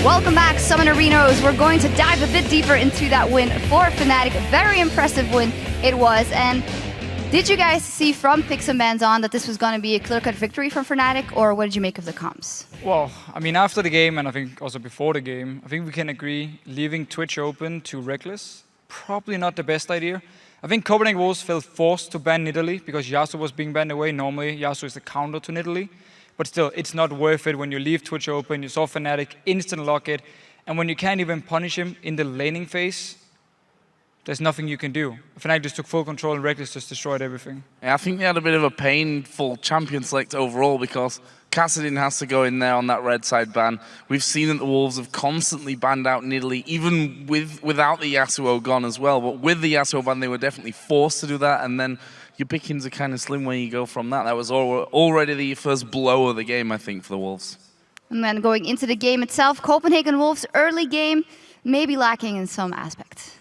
Welcome back, Summonerinos. We're going to dive a bit deeper into that win for Fnatic. Very impressive win it was. And did you guys see from Picks and Bans on that this was going to be a clear-cut victory from Fnatic, or what did you make of the comps? Well, I mean, after the game, and I think also before the game, I think we can agree leaving Twitch open to Reckless, probably not the best idea. I think Copenhagen Wolves felt forced to ban Nidalee because Yasuo was being banned away. Normally, Yasuo is the counter to Nidalee. But still, it's not worth it when you leave Twitch open, you saw Fnatic instant lock it, and when you can't even punish him in the laning phase, there's nothing you can do. Fnatic just took full control and Reckless just destroyed everything. Yeah, I think they had a bit of a painful champion select overall because Kassadin has to go in there on that red side ban. We've seen that the Wolves have constantly banned out Nidalee, even without the Yasuo gone as well. But with the Yasuo ban, they were definitely forced to do that, and then your pickings are kind of slim when you go from that. That was already the first blow of the game, I think, for the Wolves. And then going into the game itself, Copenhagen Wolves early game, maybe lacking in some aspect.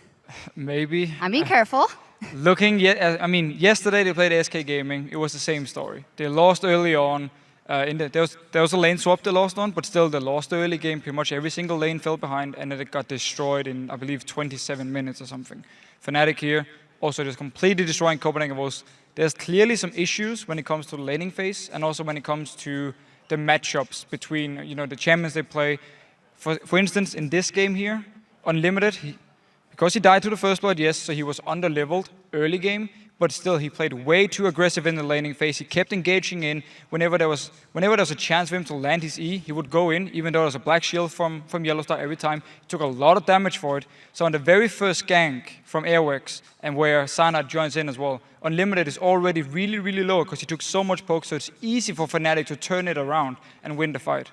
Maybe. I'm being careful. I mean, yesterday they played SK Gaming. It was the same story. They lost early on. There was a lane swap they lost on, but still they lost the early game. Pretty much every single lane fell behind, and then it got destroyed in, I believe, 27 minutes or something. Fnatic here also just completely destroying Copenhagen Wolves. There's clearly some issues when it comes to the laning phase, and also when it comes to the matchups between the champions they play. For instance, in this game here, Unlimited, because he died to the first blood, yes, so he was under-leveled early game, but still he played way too aggressive in the laning phase. He kept engaging in. Whenever there was a chance for him to land his E, he would go in, even though there was a black shield from Yellowstar every time. He took a lot of damage for it. So on the very first gank from Airwax, and where Sanad joins in as well, Unlimited is already really, really low because he took so much poke, so it's easy for Fnatic to turn it around and win the fight.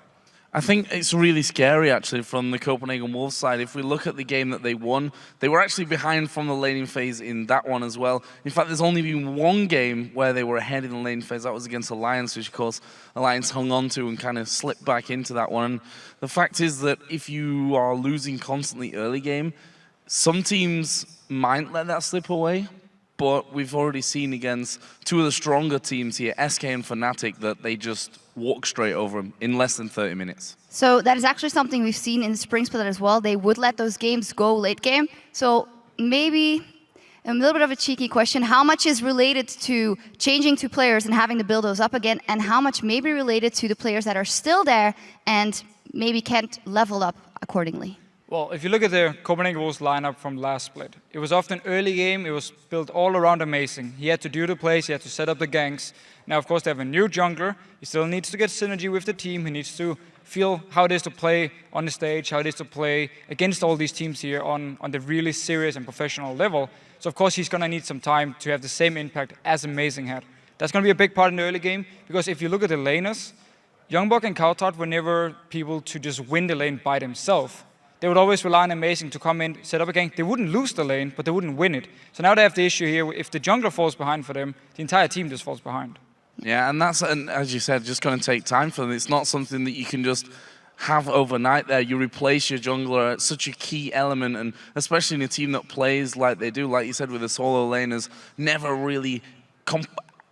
I think it's really scary, actually, from the Copenhagen Wolves side. If we look at the game that they won, they were actually behind from the laning phase in that one as well. In fact, there's only been one game where they were ahead in the laning phase. That was against Alliance, which, of course, Alliance hung on to and kind of slipped back into that one. And the fact is that if you are losing constantly early game, some teams might let that slip away. But we've already seen against two of the stronger teams here, SK and Fnatic, that they just walk straight over them in less than 30 minutes. So that is actually something we've seen in the Spring Split as well. They would let those games go late game. So maybe a little bit of a cheeky question. How much is related to changing to players and having to build those up again? And how much may be related to the players that are still there and maybe can't level up accordingly? Well, if you look at the Copenhagen Wolves lineup from last split, it was often early game, it was built all around Amazing. He had to do the plays, he had to set up the ganks. Now, of course, they have a new jungler. He still needs to get synergy with the team. He needs to feel how it is to play on the stage, how it is to play against all these teams here on the really serious and professional level. So, of course, he's going to need some time to have the same impact as Amazing had. That's going to be a big part in the early game, because if you look at the laners, Youngbuck and Kautat were never people to just win the lane by themselves. They would always rely on Amazing to come in, set up a gank. They wouldn't lose the lane, but they wouldn't win it. So now they have the issue here, if the jungler falls behind for them, the entire team just falls behind. Yeah, and that's, as you said, just going to take time for them. It's not something that you can just have overnight there. You replace your jungler at such a key element, and especially in a team that plays like they do, like you said, with the solo laners, never really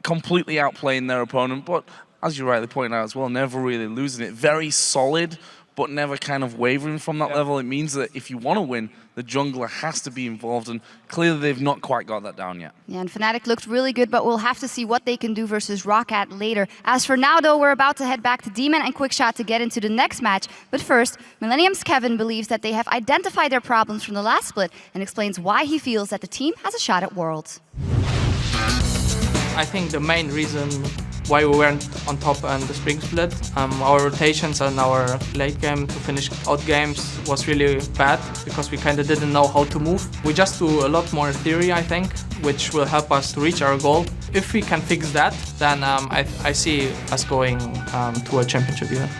completely outplaying their opponent, but as you rightly pointed out as well, never really losing it. Very solid, but never kind of wavering from that level. It means that if you want to win, the jungler has to be involved, and clearly they've not quite got that down yet. Yeah, and Fnatic looked really good, but we'll have to see what they can do versus Roccat later. As for now, though, we're about to head back to Demon and Quickshot to get into the next match. But first, Millennium's Kevin believes that they have identified their problems from the last split and explains why he feels that the team has a shot at Worlds. I think the main reason why we weren't on top in the Spring Split, our rotations and our late game to finish out games was really bad because we kind of didn't know how to move. We just do a lot more theory, I think, which will help us to reach our goal. If we can fix that, then I see us going to a championship event.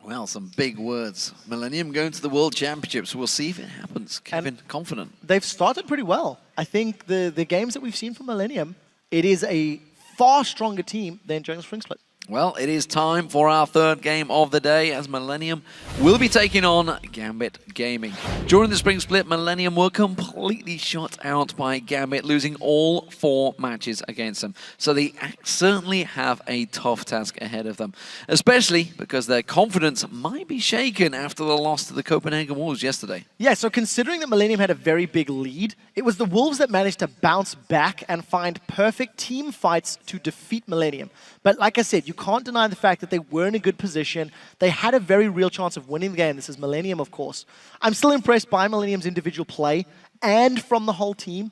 Well, some big words. Millennium going to the World Championships. We'll see if it happens. Kevin, confident. They've started pretty well. I think the games that we've seen from Millennium, it is a far stronger team than during the Spring Split. Well, it is time for our third game of the day as Millennium will be taking on Gambit Gaming. During the spring split, Millennium were completely shut out by Gambit, losing all 4 matches against them. So they certainly have a tough task ahead of them, especially because their confidence might be shaken after the loss to the Copenhagen Wolves yesterday. Yeah, so considering that Millennium had a very big lead, it was the Wolves that managed to bounce back and find perfect team fights to defeat Millennium. But like I said, you can't deny the fact that they were in a good position. They had a very real chance of winning the game. This is Millennium, of course. I'm still impressed by Millennium's individual play and from the whole team.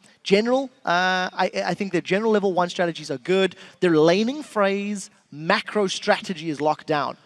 I think their general level 1 strategies are good. Their laning phrase, macro strategy is locked down.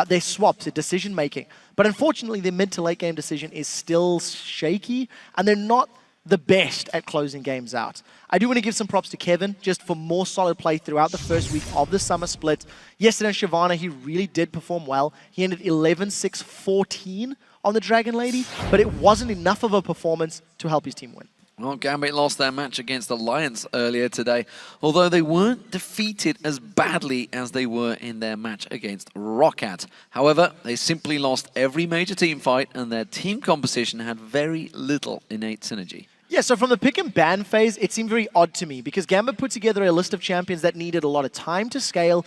Their swaps, their decision making. But unfortunately, their mid to late game decision is still shaky, and they're not the best at closing games out. I do want to give some props to Kevin, just for more solid play throughout the first week of the summer split. Yesterday on Shyvana, he really did perform well. He ended 11-6-14 on the Dragon Lady, but it wasn't enough of a performance to help his team win. Well, Gambit lost their match against Alliance earlier today, although they weren't defeated as badly as they were in their match against Roccat. However, they simply lost every major team fight, and their team composition had very little innate synergy. Yeah, so from the pick and ban phase, it seemed very odd to me because Gambit put together a list of champions that needed a lot of time to scale,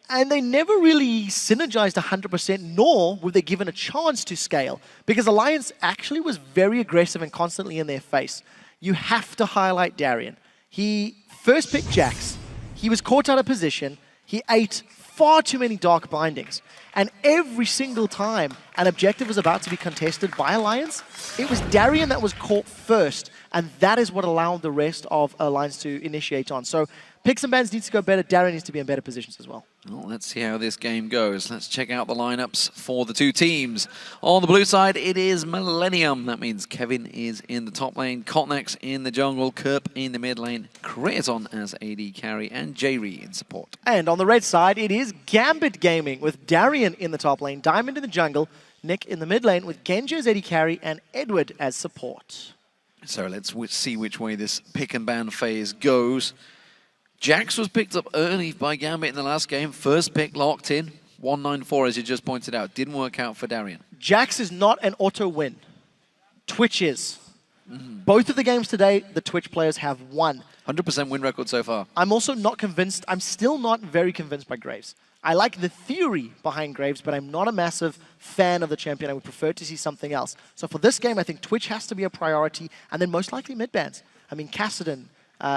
and they never really synergized 100%, nor were they given a chance to scale, because Alliance actually was very aggressive and constantly in their face. You have to highlight Darian. He first picked Jax. He was caught out of position. He ate far too many Dark Bindings. And every single time an objective was about to be contested by Alliance, it was Darian that was caught first, and that is what allowed the rest of Alliance to initiate on. So picks and bans needs to go better. Darian needs to be in better positions as well. Well, let's see how this game goes. Let's check out the lineups for the 2 teams. On the blue side, it is Millennium. That means Kevin is in the top lane, Kotnex in the jungle, Kerp in the mid lane, Kraton as AD carry, and Jayri in support. And on the red side, it is Gambit Gaming with Darian in the top lane, Diamond in the jungle, Nick in the mid lane with Genji as AD carry and Edward as support. So let's see which way this pick and ban phase goes. Jax was picked up early by Gambit in the last game. First pick locked in. 194, as you just pointed out. Didn't work out for Darian. Jax is not an auto win. Twitch is. Both of the games today, the Twitch players have won. 100% win record so far. I'm also not convinced. I'm still not very convinced by Graves. I like the theory behind Graves, but I'm not a massive fan of the champion. I would prefer to see something else. So for this game, I think Twitch has to be a priority, and then most likely mid bans. I mean, Kassadin,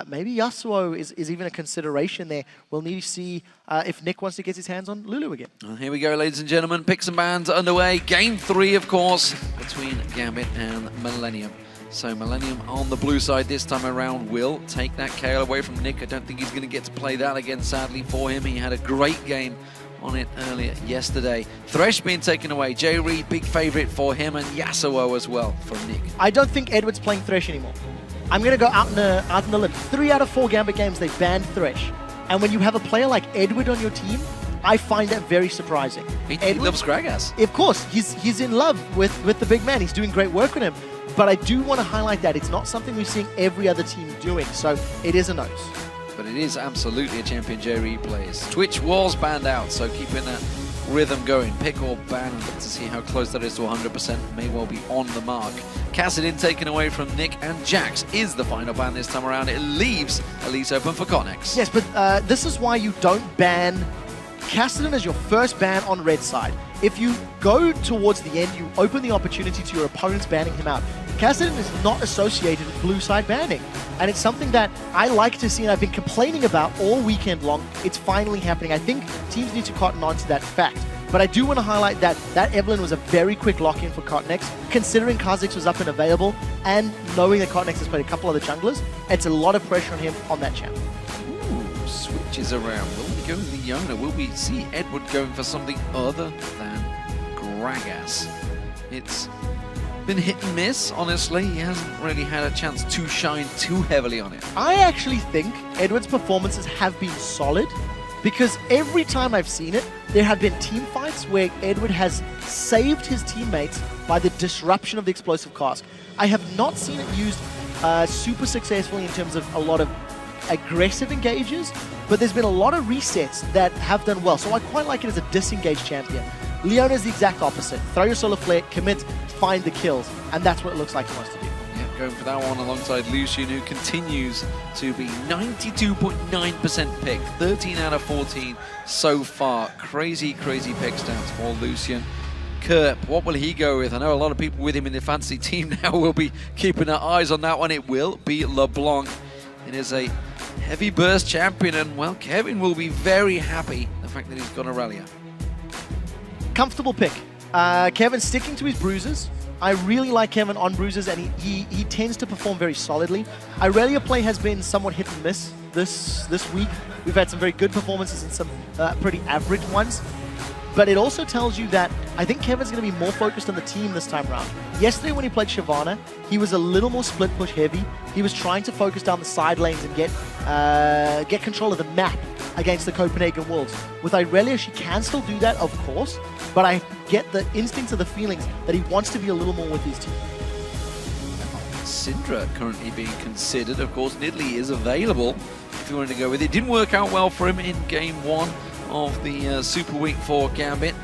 maybe Yasuo is even a consideration there. We'll need to see if Nick wants to get his hands on Lulu again. Well, here we go, ladies and gentlemen. Picks and bans underway. Game 3, of course, between Gambit and Millennium. So Millennium on the blue side this time around will take that KO away from Nick. I don't think he's going to get to play that again, sadly, for him. He had a great game on it earlier yesterday. Thresh being taken away. Jayri, big favorite for him, and Yasuo as well for Nick. I don't think Edward's playing Thresh anymore. I'm going to go out in the limb. 3 out of 4 Gambit games, they banned Thresh. And when you have a player like Edward on your team, I find that very surprising. He loves Gragas. Of course, he's in love with the big man. He's doing great work with him. But I do want to highlight that it's not something we're seeing every other team doing. So it is a nose. But it is absolutely a champion Jayri plays. Twitch was banned out, so keeping that rhythm going. Pick or ban to see how close that is to 100%. May well be on the mark. Kassadin taken away from Nick, and Jax is the final ban this time around. It leaves Elise open for Kotnex. Yes, but this is why you don't ban Kassadin as your first ban on red side. If you go towards the end, you open the opportunity to your opponents banning him out. Kassadin is not associated with blue side banning, and it's something that I like to see and I've been complaining about all weekend long. It's finally happening. I think teams need to cotton on to that fact. But I do want to highlight that Evelyn was a very quick lock-in for Kotnex, considering Kha'Zix was up and available, and knowing that Kotnex has played a couple other junglers. It's a lot of pressure on him on that champ. Ooh, switches around. Will we go with Leona? Will we see Edward going for something other than Gragas? It's been hit and miss, honestly. He hasn't really had a chance to shine too heavily on it. I actually think Edward's performances have been solid, because every time I've seen it, there have been team fights where Edward has saved his teammates by the disruption of the explosive cask. I have not seen it used super successfully in terms of a lot of aggressive engages, but there's been a lot of resets that have done well. So I quite like it as a disengaged champion. Leona is the exact opposite. Throw your solar flare, commit, find the kills, and that's what it looks like he wants to do. Yeah, going for that one alongside Lucian, who continues to be 92.9% pick. 13 out of 14 so far. Crazy, crazy pick stats for Lucian. Kerp, what will he go with? I know a lot of people with him in the fantasy team now will be keeping their eyes on that one. It will be LeBlanc. It is a heavy burst champion, and well, Kevin will be very happy the fact that he's got Aurelia. Comfortable pick. Kevin sticking to his bruises. I really like Kevin on bruises, and he tends to perform very solidly. Aurelia play has been somewhat hit and miss this week. We've had some very good performances and some pretty average ones. But it also tells you that I think Kevin's going to be more focused on the team this time around. Yesterday when he played Shyvana, he was a little more split push heavy. He was trying to focus down the side lanes and get control of the map against the Copenhagen Wolves. With Aurelia, she can still do that, of course, but I get the instincts of the feelings that he wants to be a little more with his team. Syndra currently being considered. Of course, Nidalee is available if you wanted to go with it. Didn't work out well for him in game 1 of the Super Week for Gambit.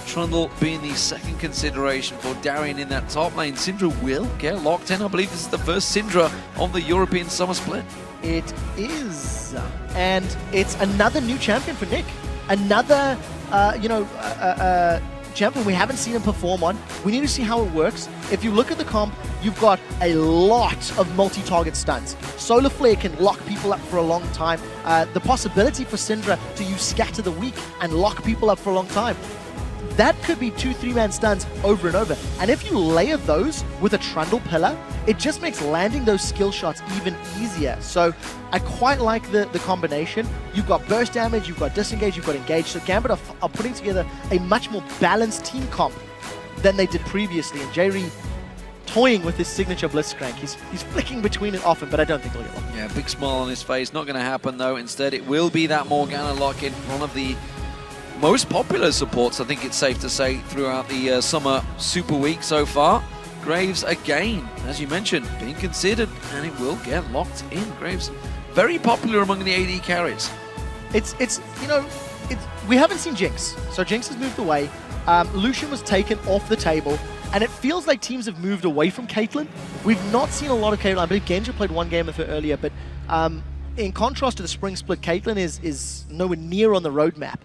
Trundle being the second consideration for Darian in that top lane. Syndra will get locked in. I believe this is the first Syndra of the European Summer Split. It is. And it's another new champion for Nick. Another, champion we haven't seen him perform on. We need to see how it works. If you look at the comp, you've got a lot of multi-target stuns. Solar Flare can lock people up for a long time. The possibility for Syndra to use Scatter the Weak and lock people up for a long time. That could be 2-3-man stuns over and over. And if you layer those with a Trundle pillar, it just makes landing those skill shots even easier. So I quite like the combination. You've got burst damage, you've got disengage, you've got engage. So Gambit are putting together a much more balanced team comp than they did previously. And Jerry toying with his signature Blitzcrank. He's flicking between it often, but I don't think he'll get one. Yeah, big smile on his face. Not going to happen though. Instead, it will be that Morgana lock-in, one of the most popular supports, I think it's safe to say, throughout the Summer Super Week so far. Graves again, as you mentioned, being considered, and it will get locked in. Graves, very popular among the AD carries. We haven't seen Jinx, so Jinx has moved away. Lucian was taken off the table, and it feels like teams have moved away from Caitlyn. We've not seen a lot of Caitlyn. I believe Genja played one game with her earlier, but in contrast to the spring split, Caitlyn is nowhere near on the roadmap.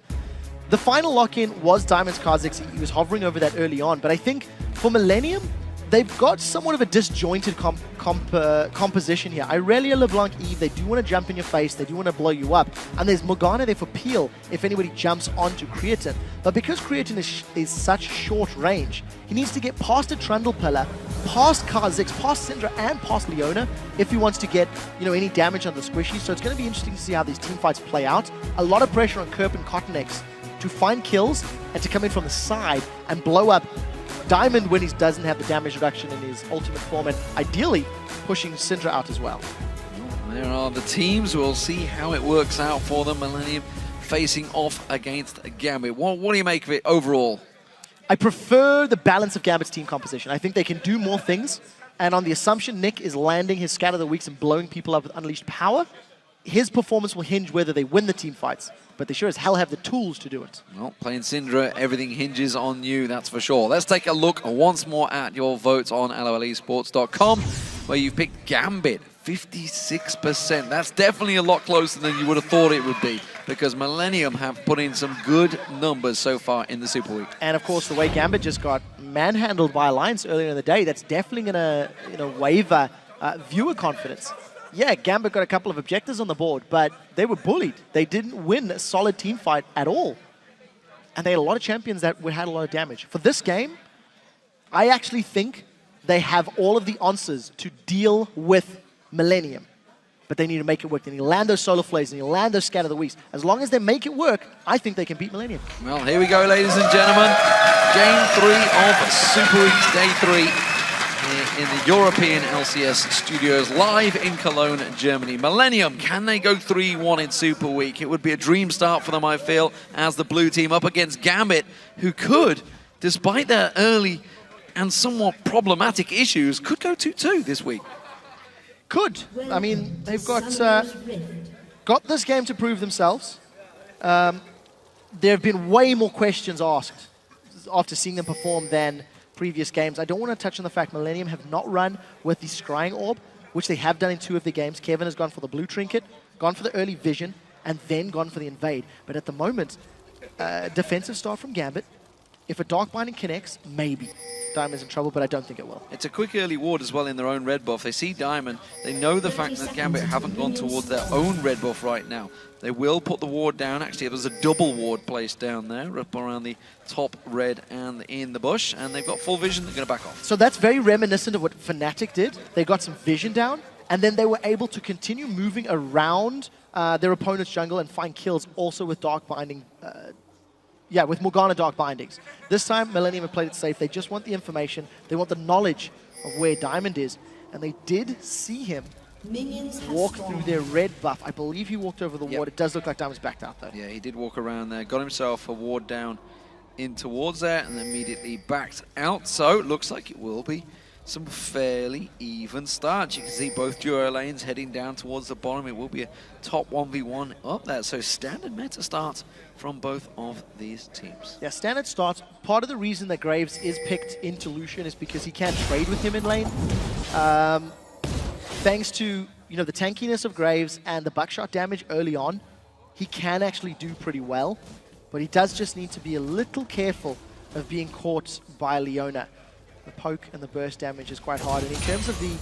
The final lock-in was Diamond's Kha'Zix. He was hovering over that early on, but I think for Millennium, they've got somewhat of a disjointed composition here. Irelia, LeBlanc, Eve, they do want to jump in your face, they do want to blow you up, and there's Morgana there for peel if anybody jumps onto Creatine. But because Creatine is such short range, he needs to get past a Trundle pillar, past Kha'Zix, past Syndra, and past Leona if he wants to get any damage on the squishy. So it's going to be interesting to see how these team fights play out. A lot of pressure on Kerp and Cottonex to find kills and to come in from the side and blow up Diamond when he doesn't have the damage reduction in his ultimate form, and ideally pushing Syndra out as well. There are the teams. We'll see how it works out for them. Millennium facing off against Gambit. What do you make of it overall? I prefer the balance of Gambit's team composition. I think they can do more things, and on the assumption Nick is landing his Scatter the Weaks and blowing people up with Unleashed Power, his performance will hinge whether they win the team fights, but they sure as hell have the tools to do it. Well, playing Syndra, everything hinges on you, that's for sure. Let's take a look once more at your votes on LOLesports.com, where you've picked Gambit, 56%. That's definitely a lot closer than you would have thought it would be, because Millennium have put in some good numbers so far in the Super Week. And of course, the way Gambit just got manhandled by Alliance earlier in the day, that's definitely going to waver viewer confidence. Yeah, Gambit got a couple of objectives on the board, but they were bullied. They didn't win a solid team fight at all. And they had a lot of champions that had a lot of damage. For this game, I actually think they have all of the answers to deal with Millennium. But they need to make it work. They need to land those Solar Flares, they need to land those Scatter the Weeks. As long as they make it work, I think they can beat Millennium. Well, here we go, ladies and gentlemen. Game 3 of Super Weeks Day 3. In the European LCS studios, live in Cologne, Germany. Millennium, can they go 3-1 in Super Week? It would be a dream start for them, I feel, as the blue team up against Gambit, who could, despite their early and somewhat problematic issues, could go 2-2 this week. Could. I mean, they've got got this game to prove themselves. There have been way more questions asked after seeing them perform than previous games. I don't want to touch on the fact Millennium have not run with the Scrying Orb, which they have done in 2 of the games. Kevin has gone for the Blue Trinket, gone for the early Vision, and then gone for the Invade. But at the moment, defensive start from Gambit. If a Dark Binding connects, maybe Diamond's in trouble, but I don't think it will. It's a quick early ward as well in their own red buff. They see Diamond. They know the fact that Gambit haven't gone towards their own red buff right now. They will put the ward down. Actually, there's a double ward placed down there, up around the top red and in the bush, and they've got full vision. They're going to back off. So that's very reminiscent of what Fnatic did. They got some vision down, and then they were able to continue moving around their opponent's jungle and find kills also with Dark Binding. With Morgana Dark Bindings. This time, Millennium have played it safe. They just want the information. They want the knowledge of where Diamond is. And they did see him walk through their red buff. I believe he walked over the ward. It does look like Diamond's backed out, though. Yeah, he did walk around there. Got himself a ward down in towards there and immediately backed out. So, it looks like it will be some fairly even starts. You can see both duo lanes heading down towards the bottom. It will be a top 1v1 up there. So standard meta starts from both of these teams. Yeah, standard starts. Part of the reason that Graves is picked into Lucian is because he can trade with him in lane. Thanks to the tankiness of Graves and the buckshot damage early on, he can actually do pretty well. But he does just need to be a little careful of being caught by Leona. The poke and the burst damage is quite hard. And in terms of the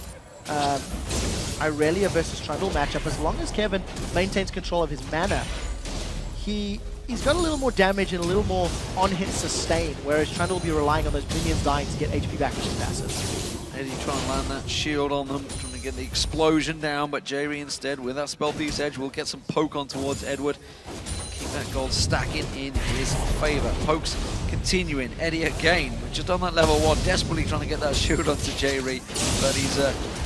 Irelia versus Trundle matchup, as long as Kevin maintains control of his mana, he's got a little more damage and a little more on-hit sustain, whereas Trundle will be relying on those minions dying to get HP back with his passive. Eddie trying to land that shield on them, trying to get the explosion down, but Jerry instead, with that Spell Thief's Edge, will get some poke on towards Edward. Keep that gold stacking in his favor. Pokes continuing. Eddie again, just on that level 1, desperately trying to get that shield onto Jerry, but he's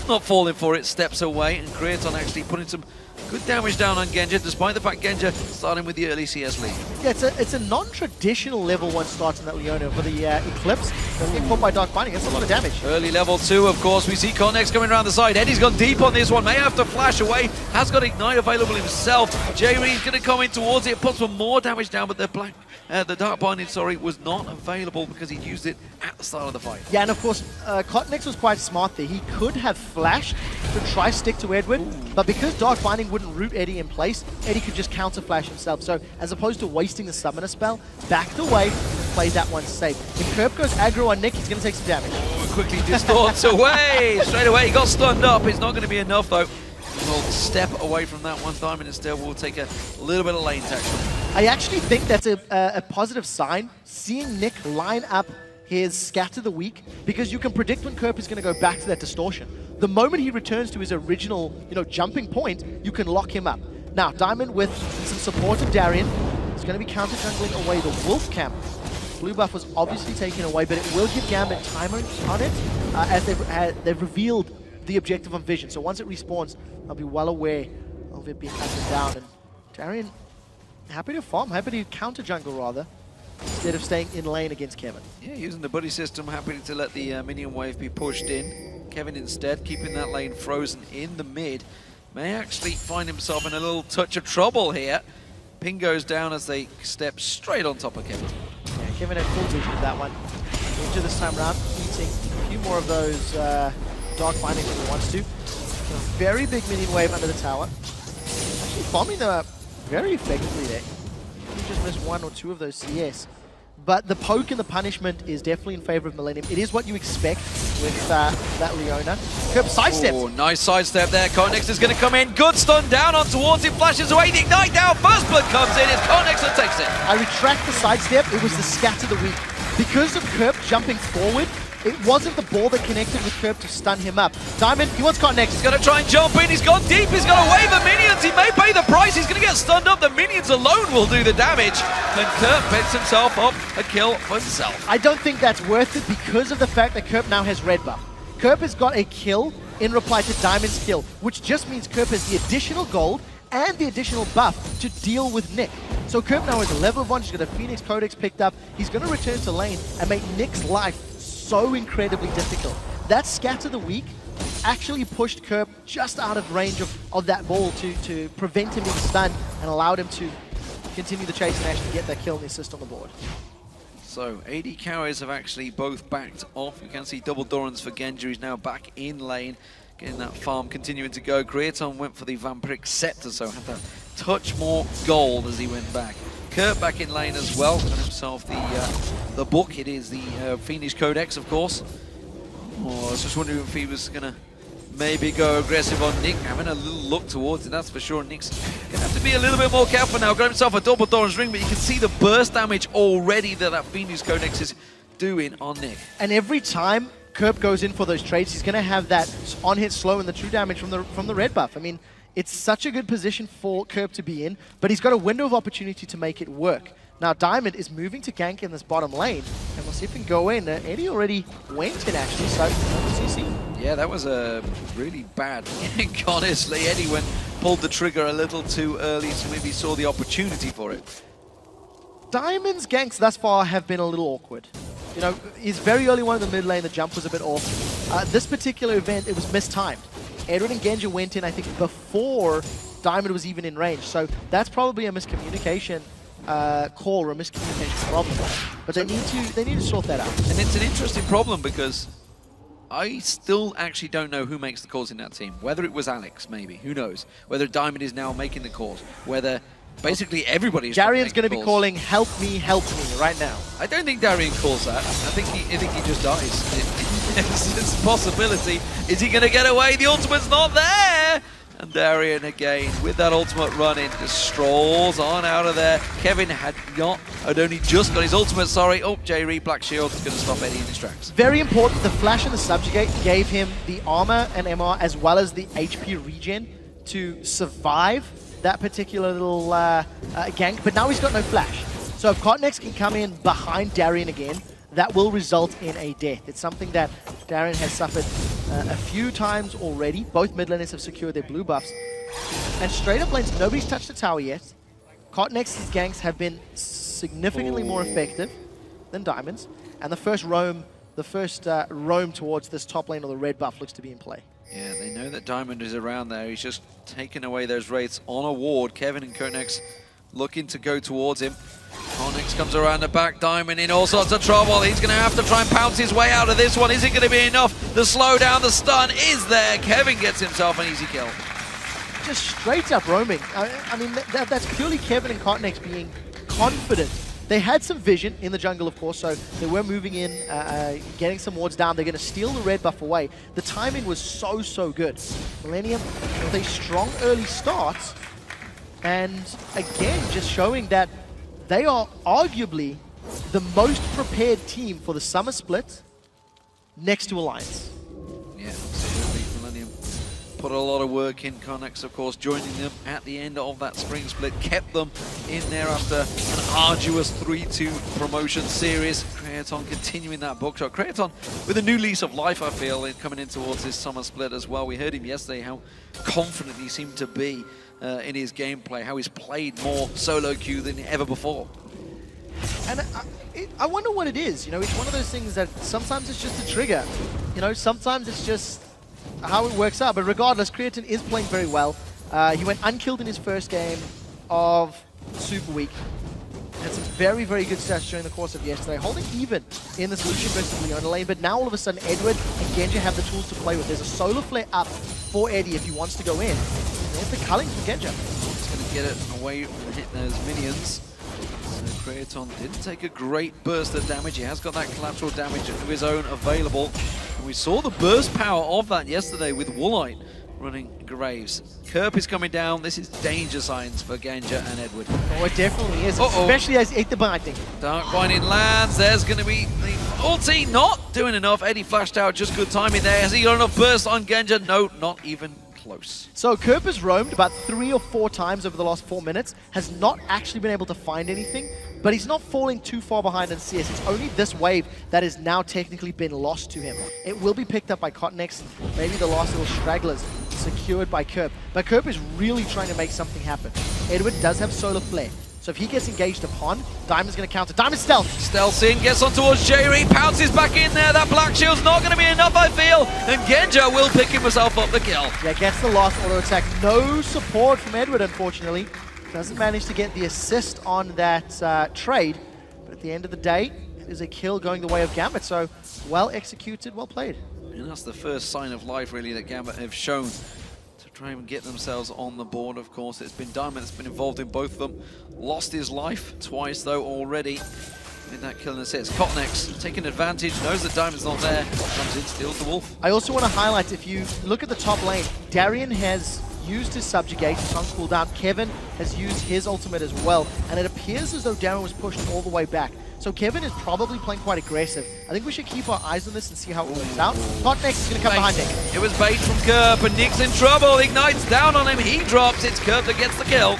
not falling for it, steps away, and Creaton actually putting some good damage down on Genja, despite the fact Genja starting with the early CS lead. Yeah, it's a non-traditional level 1 start in that Leona for the Eclipse. Getting caught by Dark Binding, that's a lot of damage. Early level 2, of course, we see Connex coming around the side. Eddie's gone deep on this one, may have to flash away, has got Ignite available himself. J-Reed's going to come in towards it, puts some more damage down, but the Dark Binding, was not available because he used it at the start of the fight. Yeah, and of course, Connex was quite smart there. He could have flashed to try stick to Edward, but because Dark Binding wouldn't root Eddie in place, Eddie could just counter flash himself. So as opposed to wasting the summoner spell, backed away and played that one safe. If Kerp goes aggro on Nick, he's going to take some damage. Quickly distorts away. Straight away, he got stunned up. It's not going to be enough though. We'll step away from that one. Diamond instead will take a little bit of lane action. I actually think that's a positive sign, seeing Nick line up his Scatter the Weak, because you can predict when Kerp is going to go back to that distortion. The moment he returns to his original, jumping point, you can lock him up. Now, Diamond with some support of Darien is going to be counter-jungling away the Wolf Camp. Blue buff was obviously taken away, but it will give Gambit time on it, as they've revealed the objective on Vision. So once it respawns, they'll be well aware of it being up and down. And Darien, happy to farm, happy to counter-jungle rather, instead of staying in lane against Kevin. Yeah, using the buddy system, happy to let the minion wave be pushed in. Kevin instead, keeping that lane frozen in the mid, may actually find himself in a little touch of trouble here. Ping goes down as they step straight on top of Kevin. Yeah, Kevin had full vision of that one. Into this time round, eating a few more of those Dark Bindings if he wants to. A very big minion wave under the tower. Actually farming them up very effectively there. He just missed 1 or 2 of those CS. But the poke and the punishment is definitely in favor of Millennium. It is what you expect with that Leona. Kerp sidestep. Oh, nice sidestep there. Connex is going to come in. Good stun down on towards him. Flashes away. The Ignite down. First blood comes in. It's Connex that takes it. I retract the sidestep. It was the Scatter the Weak. Because of Kerp jumping forward, it wasn't the ball that connected with Kerp to stun him up. Diamond, he wants Connex. He's going to try and jump in. He's gone deep. He's going to wave at minions. He may pay the price. He's going to get stunned up. The minions alone will do the damage. And Kerp picks himself up a kill for himself. I don't think that's worth it because of the fact that Kerp now has red buff. Kerp has got a kill in reply to Diamond's kill, which just means Kerp has the additional gold and the additional buff to deal with Nick. So Kerp now is a level 1. He's got a Phoenix Codex picked up. He's going to return to lane and make Nick's life so incredibly difficult. That Scatter the Weak actually pushed Kerp just out of range of that ball to prevent him being stunned and allowed him to continue the chase and actually get that kill and assist on the board. So, AD carries have actually both backed off. You can see double Dorans for Genja. He's now back in lane, getting that farm continuing to go. Creaton went for the Vampiric Scepter, so had that touch more gold as he went back. Kurt back in lane as well, got himself the book. It is the Fiendish Codex, of course. Oh, I was just wondering if he was going to maybe go aggressive on Nick, having a little look towards it, that's for sure. Nick's going to have to be a little bit more careful now. Got himself a double Doran's ring, but you can see the burst damage already that Fiendish Codex is doing on Nick. And every time Kerp goes in for those trades, he's going to have that on-hit slow and the true damage from the red buff. I mean, it's such a good position for Kerp to be in, but he's got a window of opportunity to make it work. Now, Diamond is moving to gank in this bottom lane, and we'll see if he can go in. Eddie already went in, actually, so CC. Yeah, that was a really bad gank, honestly. Eddie pulled the trigger a little too early, so maybe saw the opportunity for it. Diamond's ganks thus far have been a little awkward. You know, he's very early one in the mid lane, the jump was a bit off. This particular event, it was mistimed. Edward and Genja went in, I think, before Diamond was even in range, so that's probably a miscommunication call or a miscommunication problem. But they need to sort that out. And it's an interesting problem because I still actually don't know who makes the calls in that team. Whether it was Alex, maybe, who knows? Whether Diamond is now making the calls. Whether basically every Darion's going to be calling help me right now. I don't think Darian calls that. I think he just dies. It's a possibility. Is he going to get away? The ultimate's not there! And Darian again, with that ultimate run-in, just strolls on out of there. Kevin had only just got his ultimate, sorry. Oh, J-Reed, Black Shield, is going to stop Eddie in his tracks. Very important, the flash and the subjugate gave him the armor and MR as well as the HP regen to survive that particular little gank, but now he's got no flash. So if Cotnex can come in behind Darian again, that will result in a death. It's something that Darian has suffered a few times already. Both mid laners have secured their blue buffs. And straight up lanes, nobody's touched the tower yet. Cotnex's ganks have been significantly more effective than Diamond's. And the first roam towards this top lane of the red buff looks to be in play. Yeah, they know that Diamond is around there. He's just taking away those wraiths on a ward. Kevin and Konex looking to go towards him. Onyx comes around the back, Diamond in all sorts of trouble. He's going to have to try and pounce his way out of this one. Is it going to be enough? The slow down, the stun is there. Kevin gets himself an easy kill. Just straight up roaming. I mean, that's purely Kevin and Cotnex being confident. They had some vision in the jungle, of course, so they were moving in, getting some wards down. They're going to steal the red buff away. The timing was so good. Millennium with a strong early start, and again, just showing that they are arguably the most prepared team for the summer split next to Alliance. Yeah, absolutely. Millennium put a lot of work in. Connex, of course, joining them at the end of that spring split, kept them in there after an arduous 3-2 promotion series. Creaton continuing that bookshot. Creaton with a new lease of life, I feel, coming in towards this summer split as well. We heard him yesterday how confident he seemed to be in his gameplay, how he's played more solo queue than ever before. And I wonder what it is. You know, it's one of those things that sometimes it's just a trigger. You know, sometimes it's just how it works out. But regardless, Creaton is playing very well. He went unkilled in his first game of Super Week. Had some very good stats during the course of yesterday, holding even in the Lucian versus Leona lane. But now all of a sudden, Edward and Genja have the tools to play with. There's a solar flare up for Eddie if he wants to go in. There's the culling from Genja. He's going to get it away from hitting those minions. So Creaton didn't take a great burst of damage. He has got that collateral damage of his own available. And we saw the burst power of that yesterday with Woolite running Graves. Kerp is coming down. This is danger signs for Genja and Edward. Oh, it definitely is, especially as he ate the binding. Dark Binding lands. There's going to be the ulti. Not doing enough. Eddie flashed out. Just good timing there. Has he got enough burst on Genja? No, not even close. So Kerp has roamed about 3 or 4 times over the last 4 minutes, has not actually been able to find anything, but he's not falling too far behind in CS. It's only this wave that has now technically been lost to him. It will be picked up by Cotnex, maybe the last little stragglers secured by Kerp. But Kerp is really trying to make something happen. Edward does have Solar Flare, So if he gets engaged upon, Diamond's going to counter. Diamond stealth. Stealths in, gets on towards Jerry, pounces back in there. That Black Shield's not going to be enough, I feel. And Genja will pick himself up the kill. Yeah, gets the last auto attack. No support from Edward, unfortunately. Doesn't manage to get the assist on that trade. But at the end of the day, it is a kill going the way of Gambit. So well executed, well played. And that's the first sign of life, really, that Gambit have shown to try and get themselves on the board, of course. It's been Diamond that's been involved in both of them. Lost his life twice, though, already in that kill and assist. Kotnex taking advantage, knows that Diamond's not there, comes in, steals the Wolf. I also want to highlight, if you look at the top lane, Darian has used his subjugate, his on cooldown. Kevin has used his ultimate as well, and it appears as though Darian was pushed all the way back. So Kevin is probably playing quite aggressive. I think we should keep our eyes on this and see how it works out. Kotnex is going to come behind Nick. It was bait from Kerp, and Nick's in trouble. Ignite's down on him, he drops. It's Kerp that gets the kill.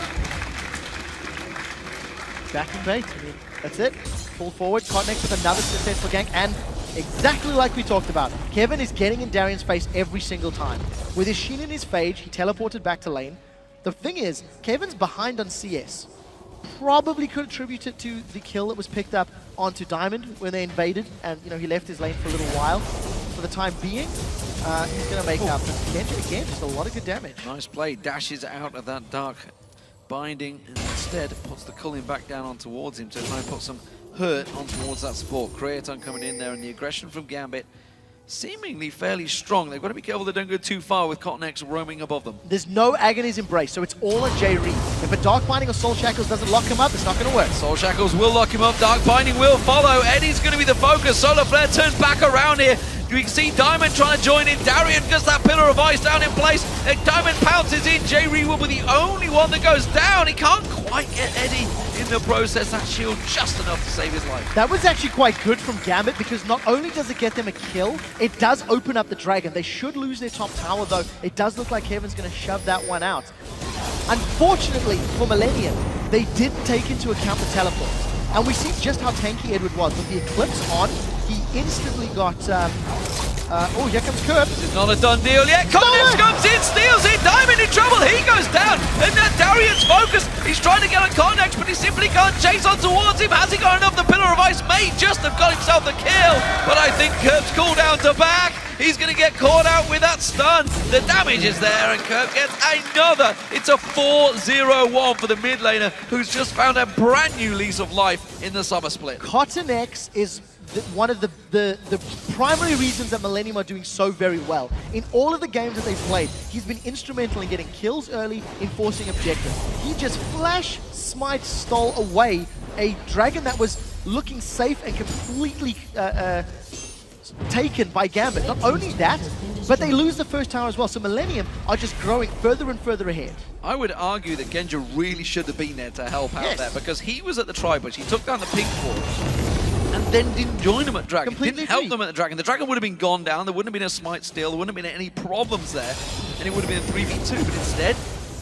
Back in bait. I mean, that's it. Pull forward. Kotnex with another successful gank, and exactly like we talked about, Kevin is getting in Darian's face every single time. With his Sheen in his phage, he teleported back to lane. The thing is, Kevin's behind on CS. Probably could attribute it to the kill that was picked up onto Diamond when they invaded, and he left his lane for a little while. For the time being, he's going to make up. But Genja, again, just a lot of good damage. Nice play, dashes out of that dark binding, and instead puts the culling back down on towards him to try and put some hurt on towards that support. Creaton coming in there, and the aggression from Gambit seemingly fairly strong. They've got to be careful they don't go too far with Kotnex roaming above them. There's no Agony's Embrace, so it's all on J. Reed. If a Dark Binding or Soul Shackles doesn't lock him up, it's not going to work. Soul Shackles will lock him up, Dark Binding will follow. Eddie's going to be the focus. Solar Flare turns back around here. You can see Diamond trying to join in. Darian gets that Pillar of Ice down in place. And Diamond pounces in. J. Reed will be the only one that goes down. He can't quite get Eddie in the process. That shield just enough to save his life. That was actually quite good from Gambit, because not only does it get them a kill, it does open up the Dragon. They should lose their top tower, though. It does look like Kevin's going to shove that one out. Unfortunately for Millennium, they didn't take into account the teleport. And we see just how tanky Edward was. With the Eclipse on, he instantly got... oh, here comes Kerp. This is not a done deal yet. Kotnex comes in, steals it. Diamond in trouble. He goes down. And now Darian's focused. He's trying to get on Kotnex, but he simply can't chase on towards him. Has he got enough? The Pillar of Ice may just have got himself the kill. But I think Kerp's cooldown to back. He's going to get caught out with that stun. The damage is there, and Kerp gets another. It's a 4-0-1 for the mid laner, who's just found a brand new lease of life in the summer split. Kotnex is one of the primary reasons that Millennium are doing so very well. In all of the games that they've played, he's been instrumental in getting kills early, enforcing objectives. He just flash smite stole away a dragon that was looking safe and completely taken by Gambit. Not only that, but they lose the first tower as well. So Millennium are just growing further and further ahead. I would argue that Genja really should have been there to help out there, because he was at the tri-bush. He took down the pink force and then didn't join them at Dragon. Completely didn't help agree. them at the Dragon. The Dragon would have been gone down. There wouldn't have been a smite steal. There wouldn't have been any problems there. And it would have been a 3v2. But instead,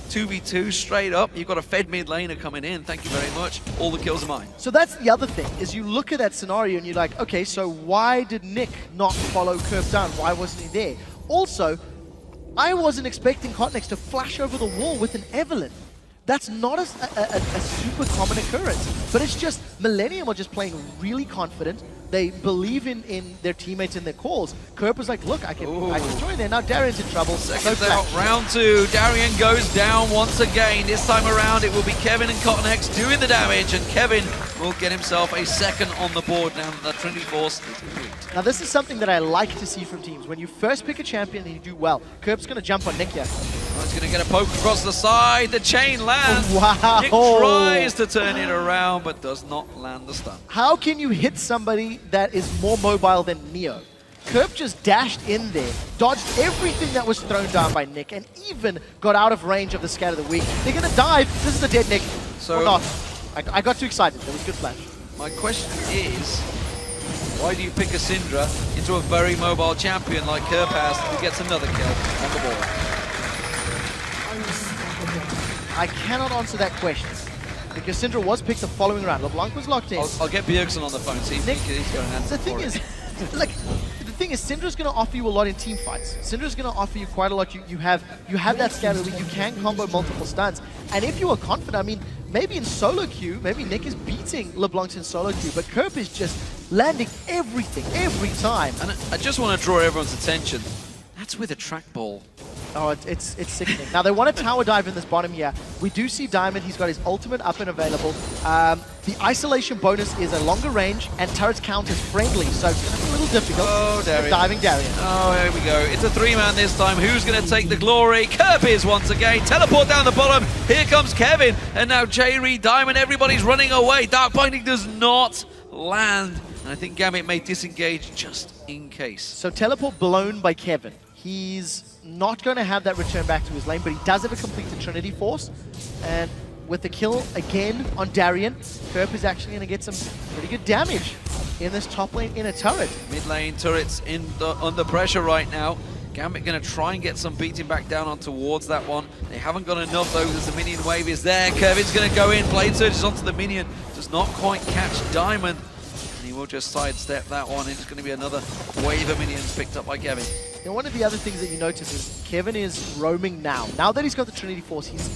2v2 straight up. You've got a fed mid laner coming in. Thank you very much. All the kills are mine. So that's the other thing, is you look at that scenario and you're like, okay, so why did Nick not follow Kerp down? Why wasn't he there? Also, I wasn't expecting Kotnex to flash over the wall with an Evelyn. That's not a super common occurrence. But it's just, Millennium are just playing really confident. They believe in their teammates and their calls. Kerp was like, look, I can join there. Now Darian's in trouble. Seconds out, round two. Darian goes down once again. This time around, it will be Kevin and Kotnex doing the damage, and Kevin will get himself a second on the board now that the Trinity Force is complete. Now this is something that I like to see from teams. When you first pick a champion and you do well, Kerp's going to jump on Nick here. Oh, he's going to get a poke across the side. The chain lands. Wow. Nick tries to turn it around, but does not land the stun. How can you hit somebody that is more mobile than Neo? Kerp just dashed in there, dodged everything that was thrown down by Nick, and even got out of range of the Scat of the Week. They're going to dive. This is a dead Nick. So, or not. I got too excited. There was good flash. My question is, why do you pick a Syndra into a very mobile champion like Kerp has, who gets another kill on the board? I cannot answer that question, because Syndra was picked the following round. LeBlanc was locked in. I'll get Bjergsen on the phone, see if Nick, he's going to answer the thing for is, it. like, the thing is, Syndra's going to offer you a lot in team fights. Syndra's going to offer you quite a lot. You have that scatter where you can combo multiple stuns. And if you are confident, I mean, maybe in solo queue, maybe Nick is beating LeBlanc in solo queue, but Kerp is just landing everything, every time. And I just want to draw everyone's attention. That's with a trackball. Oh, it's sickening. Now, they want to tower dive in this bottom here. We do see Diamond. He's got his ultimate up and available. The isolation bonus is a longer range, and turret's count is friendly, so it's a little difficult. Oh, Darien. Diving Darien. Oh, here we go. It's a 3-man this time. Who's going to take the glory? Kerp is once again. Teleport down the bottom. Here comes Kevin. And now J-Re, Diamond, everybody's running away. Dark Binding does not land. And I think Gambit may disengage just in case. So teleport blown by Kevin. He's not going to have that return back to his lane, but he does have a completed Trinity Force. And with the kill again on Darien, Kerp is actually going to get some pretty good damage in this top lane in a turret. Mid lane turrets under pressure right now. Gambit going to try and get some beating back down on towards that one. They haven't got enough though, as the minion wave is there. Kevin's going to go in, Blade Surges onto the minion. Does not quite catch Diamond. And he will just sidestep that one. It's going to be another wave of minions picked up by Kevin. Now, one of the other things that you notice is Kevin is roaming now. Now that he's got the Trinity Force, he's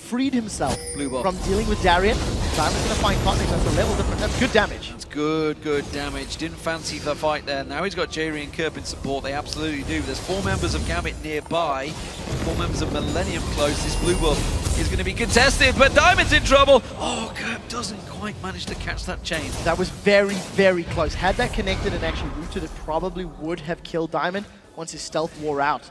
freed himself Blue buff. from dealing with Darien. Diamond's going to find Cotnex. That's a level different. That's good damage. That's good damage. Didn't fancy the fight there. Now he's got J-Re and Kerp in support. They absolutely do. There's 4 members of Gambit nearby. 4 members of Millennium close. This blue buff is going to be contested, but Diamond's in trouble. Oh, Kerp doesn't quite manage to catch that chain. That was very, very close. Had that connected and actually rooted, it probably would have killed Diamond once his stealth wore out.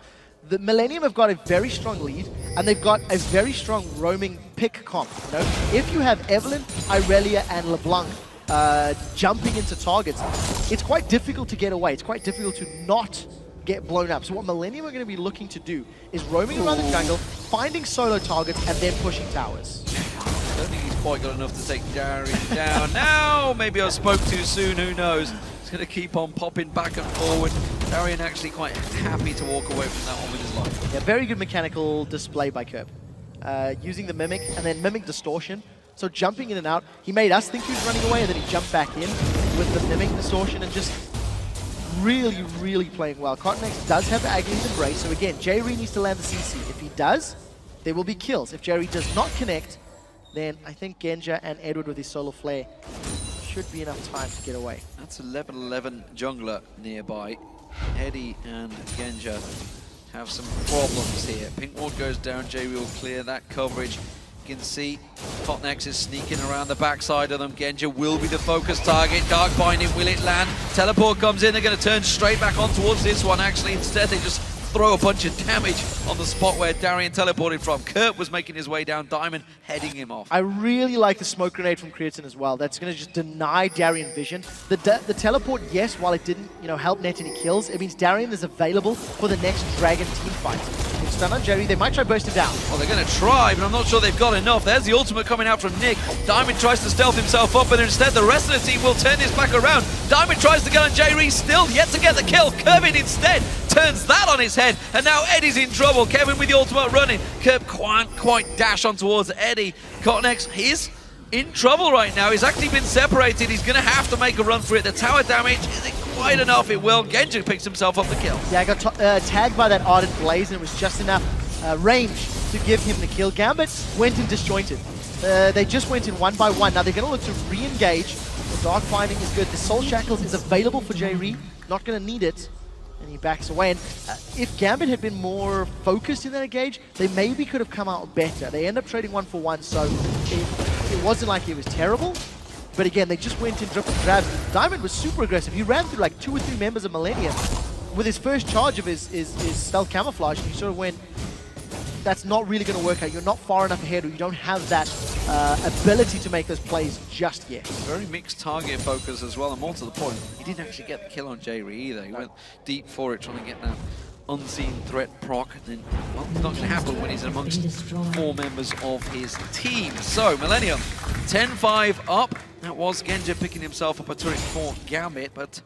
The Millennium have got a very strong lead, and they've got a very strong roaming pick comp. You know, if you have Evelyn, Irelia, and LeBlanc jumping into targets, it's quite difficult to get away. It's quite difficult to not get blown up. So what Millennium are going to be looking to do is roaming around the jungle, finding solo targets, and then pushing towers. I don't think he's quite got enough to take Darien down. Now, maybe I spoke too soon, who knows. He's going to keep on popping back and forward. Darien actually quite happy to walk away from that one with his life. Yeah, very good mechanical display by Kerp. Using the Mimic and then Mimic Distortion. So jumping in and out. He made us think he was running away, and then he jumped back in with the Mimic Distortion and just really, really playing well. Cotnex does have the Agha's Embrace, so again, J-Re needs to land the CC. If he does, there will be kills. If J-Re does not connect, then I think Genja and Edward with his Solar Flare should be enough time to get away. That's a level 11 jungler nearby. Eddie and Genja have some problems here. Pink ward goes down, J-Re will clear that coverage. You can see Cotnex is sneaking around the backside of them. Genja will be the focus target. Dark Binding, will it land? Teleport comes in, they're going to turn straight back on towards this one. Actually, instead they just throw a bunch of damage on the spot where Darien teleported from. Kerp was making his way down, Diamond heading him off. I really like the smoke grenade from Creatine as well. That's going to just deny Darien vision. The teleport, yes, while it didn't, help net any kills, it means Darien is available for the next Dragon team fight. It's stun on Jerry. They might try burst him down. Well, they're going to try, but I'm not sure they've got enough. There's the ultimate coming out from Nick. Diamond tries to stealth himself up, and instead the rest of the team will turn this back around. Diamond tries to get on J-Re, still yet to get the kill. Kevin instead turns that on his head, and now Eddie's in trouble. Kevin with the ultimate running. Kerp can't quite dash on towards Eddie. Cotnex, he's in trouble right now. He's actually been separated. He's going to have to make a run for it. The tower damage isn't quite enough. It will. Genja picks himself up the kill. Yeah, I got tagged by that Ardent Blaze, and it was just enough range to give him the kill. Gambit went in disjointed. They just went in one by one. Now they're going to look to re-engage. The Dark Binding is good. The Soul Shackles is available for J-Re. Not going to need it. And he backs away. And if Gambit had been more focused in that engage, they maybe could have come out better. They end up trading 1-for-1, so it wasn't like it was terrible. But again, they just went in drip and grabs. Diamond was super aggressive. He ran through like 2 or 3 members of Millennium with his first charge of his stealth camouflage, and he sort of went, that's not really going to work out. You're not far enough ahead, or you don't have that ability to make those plays just yet. Very mixed target focus as well, and more to the point, he didn't actually get the kill on J-Re either. He went deep for it, trying to get that unseen threat proc, and then, well, it's not going to happen when he's amongst 4 members of his team. So, Millennium, 10-5 up. That was Genja picking himself up a turret for Gambit, but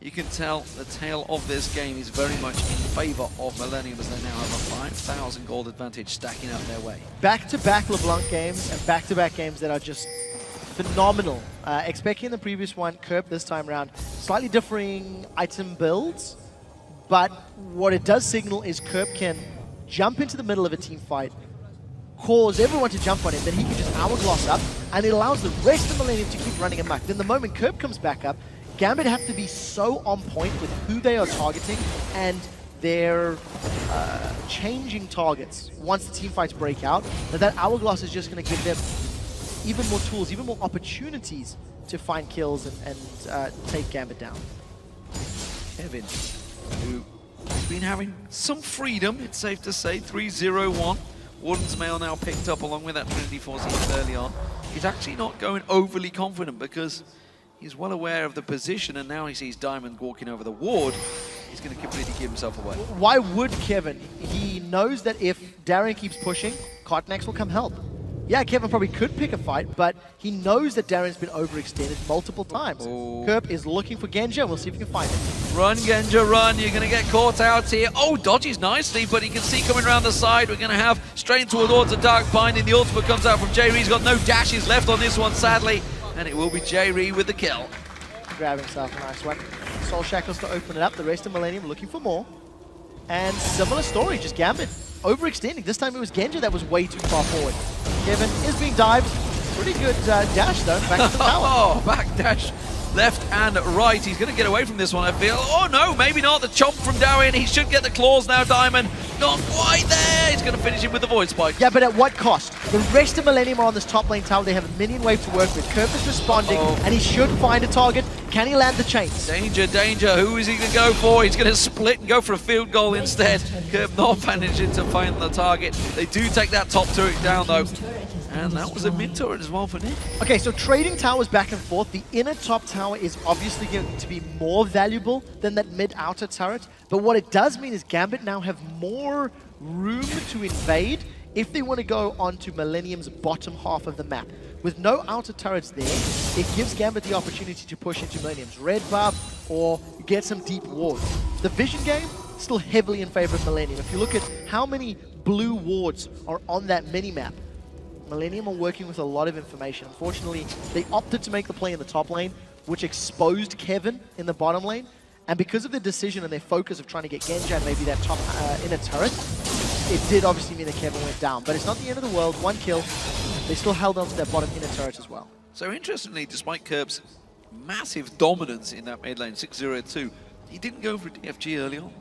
you can tell the tale of this game is very much in favor of Millennium, as they now have a 5,000 gold advantage stacking up their way. Back-to-back LeBlanc games and back-to-back games that are just phenomenal. Expecting the previous one, Kerp this time around, slightly differing item builds, but what it does signal is Kerp can jump into the middle of a team fight, cause everyone to jump on him, then he can just hourglass up, and it allows the rest of Millennium to keep running amok. Then the moment Curb comes back up, Gambit have to be so on point with who they are targeting and their changing targets once the team fights break out, that hourglass is just going to give them even more tools, even more opportunities to find kills and take Gambit down. Kevin, who has been having some freedom, it's safe to say, 3-0-1. Warden's Mail now picked up along with that Trinity Force he had early on. He's actually not going overly confident because he's well aware of the position, and now he sees Diamond walking over the ward. He's going to completely give himself away. Why would Kevin? He knows that if Darien keeps pushing, Cotnex will come help. Yeah, Kevin probably could pick a fight, but he knows that Darien's been overextended multiple times. Kerp is looking for Genja, and we'll see if he can find him. Run, Genja, run. You're going to get caught out here. Oh, dodges nicely, but he can see coming around the side. We're going to have straight towards a Dark Binding. The ultimate comes out from J-Ree. He's got no dashes left on this one, sadly. And it will be J-Ree with the kill. Grab himself a nice one. Soul Shackles to open it up. The rest of Millennium looking for more. And similar story, just Gambit overextending. This time it was Genja that was way too far forward. Kevin is being dived. Pretty good dash though, back to the tower. Oh, back dash left and right. He's going to get away from this one, I feel. Oh no, maybe not. The chomp from Darien. He should get the claws now, Diamond. Not quite there. He's going to finish him with the Void Spike. Yeah, but at what cost? The rest of Millennium are on this top lane tower. They have a minion wave to work with. Kerp is responding, and he should find a target. Can he land the chains? Danger, danger. Who is he going to go for? He's going to split and go for a field goal instead. Kerp not managing to find the target. They do take that top turret down, though. And that was a mid turret as well for Nick. Okay, so trading towers back and forth. The inner top tower is obviously going to be more valuable than that mid-outer turret. But what it does mean is Gambit now have more room to invade if they want to go onto Millennium's bottom half of the map. With no outer turrets there, it gives Gambit the opportunity to push into Millennium's red buff or get some deep wards. The vision game, still heavily in favor of Millennium. If you look at how many blue wards are on that mini-map, Millennium are working with a lot of information. Unfortunately, they opted to make the play in the top lane, which exposed Kevin in the bottom lane. And because of the decision and their focus of trying to get Genja and maybe that top inner turret, it did obviously mean that Kevin went down. But it's not the end of the world. One kill. They still held on to their bottom inner turret as well. So interestingly, despite Kerp's massive dominance in that mid lane, 6-0-2, he didn't go for DFG early on.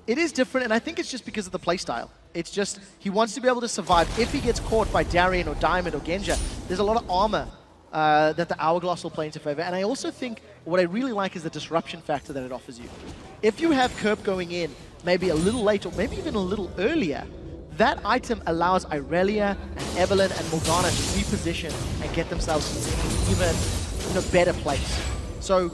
It is different, and I think it's just because of the playstyle. It's just, he wants to be able to survive. If he gets caught by Darien or Diamond or Genja, there's a lot of armor that the Hourglass will play into favor. And I also think what I really like is the disruption factor that it offers you. If you have Kerp going in maybe a little late or maybe even a little earlier, that item allows Irelia and Evelyn and Morgana to reposition and get themselves in a better place. So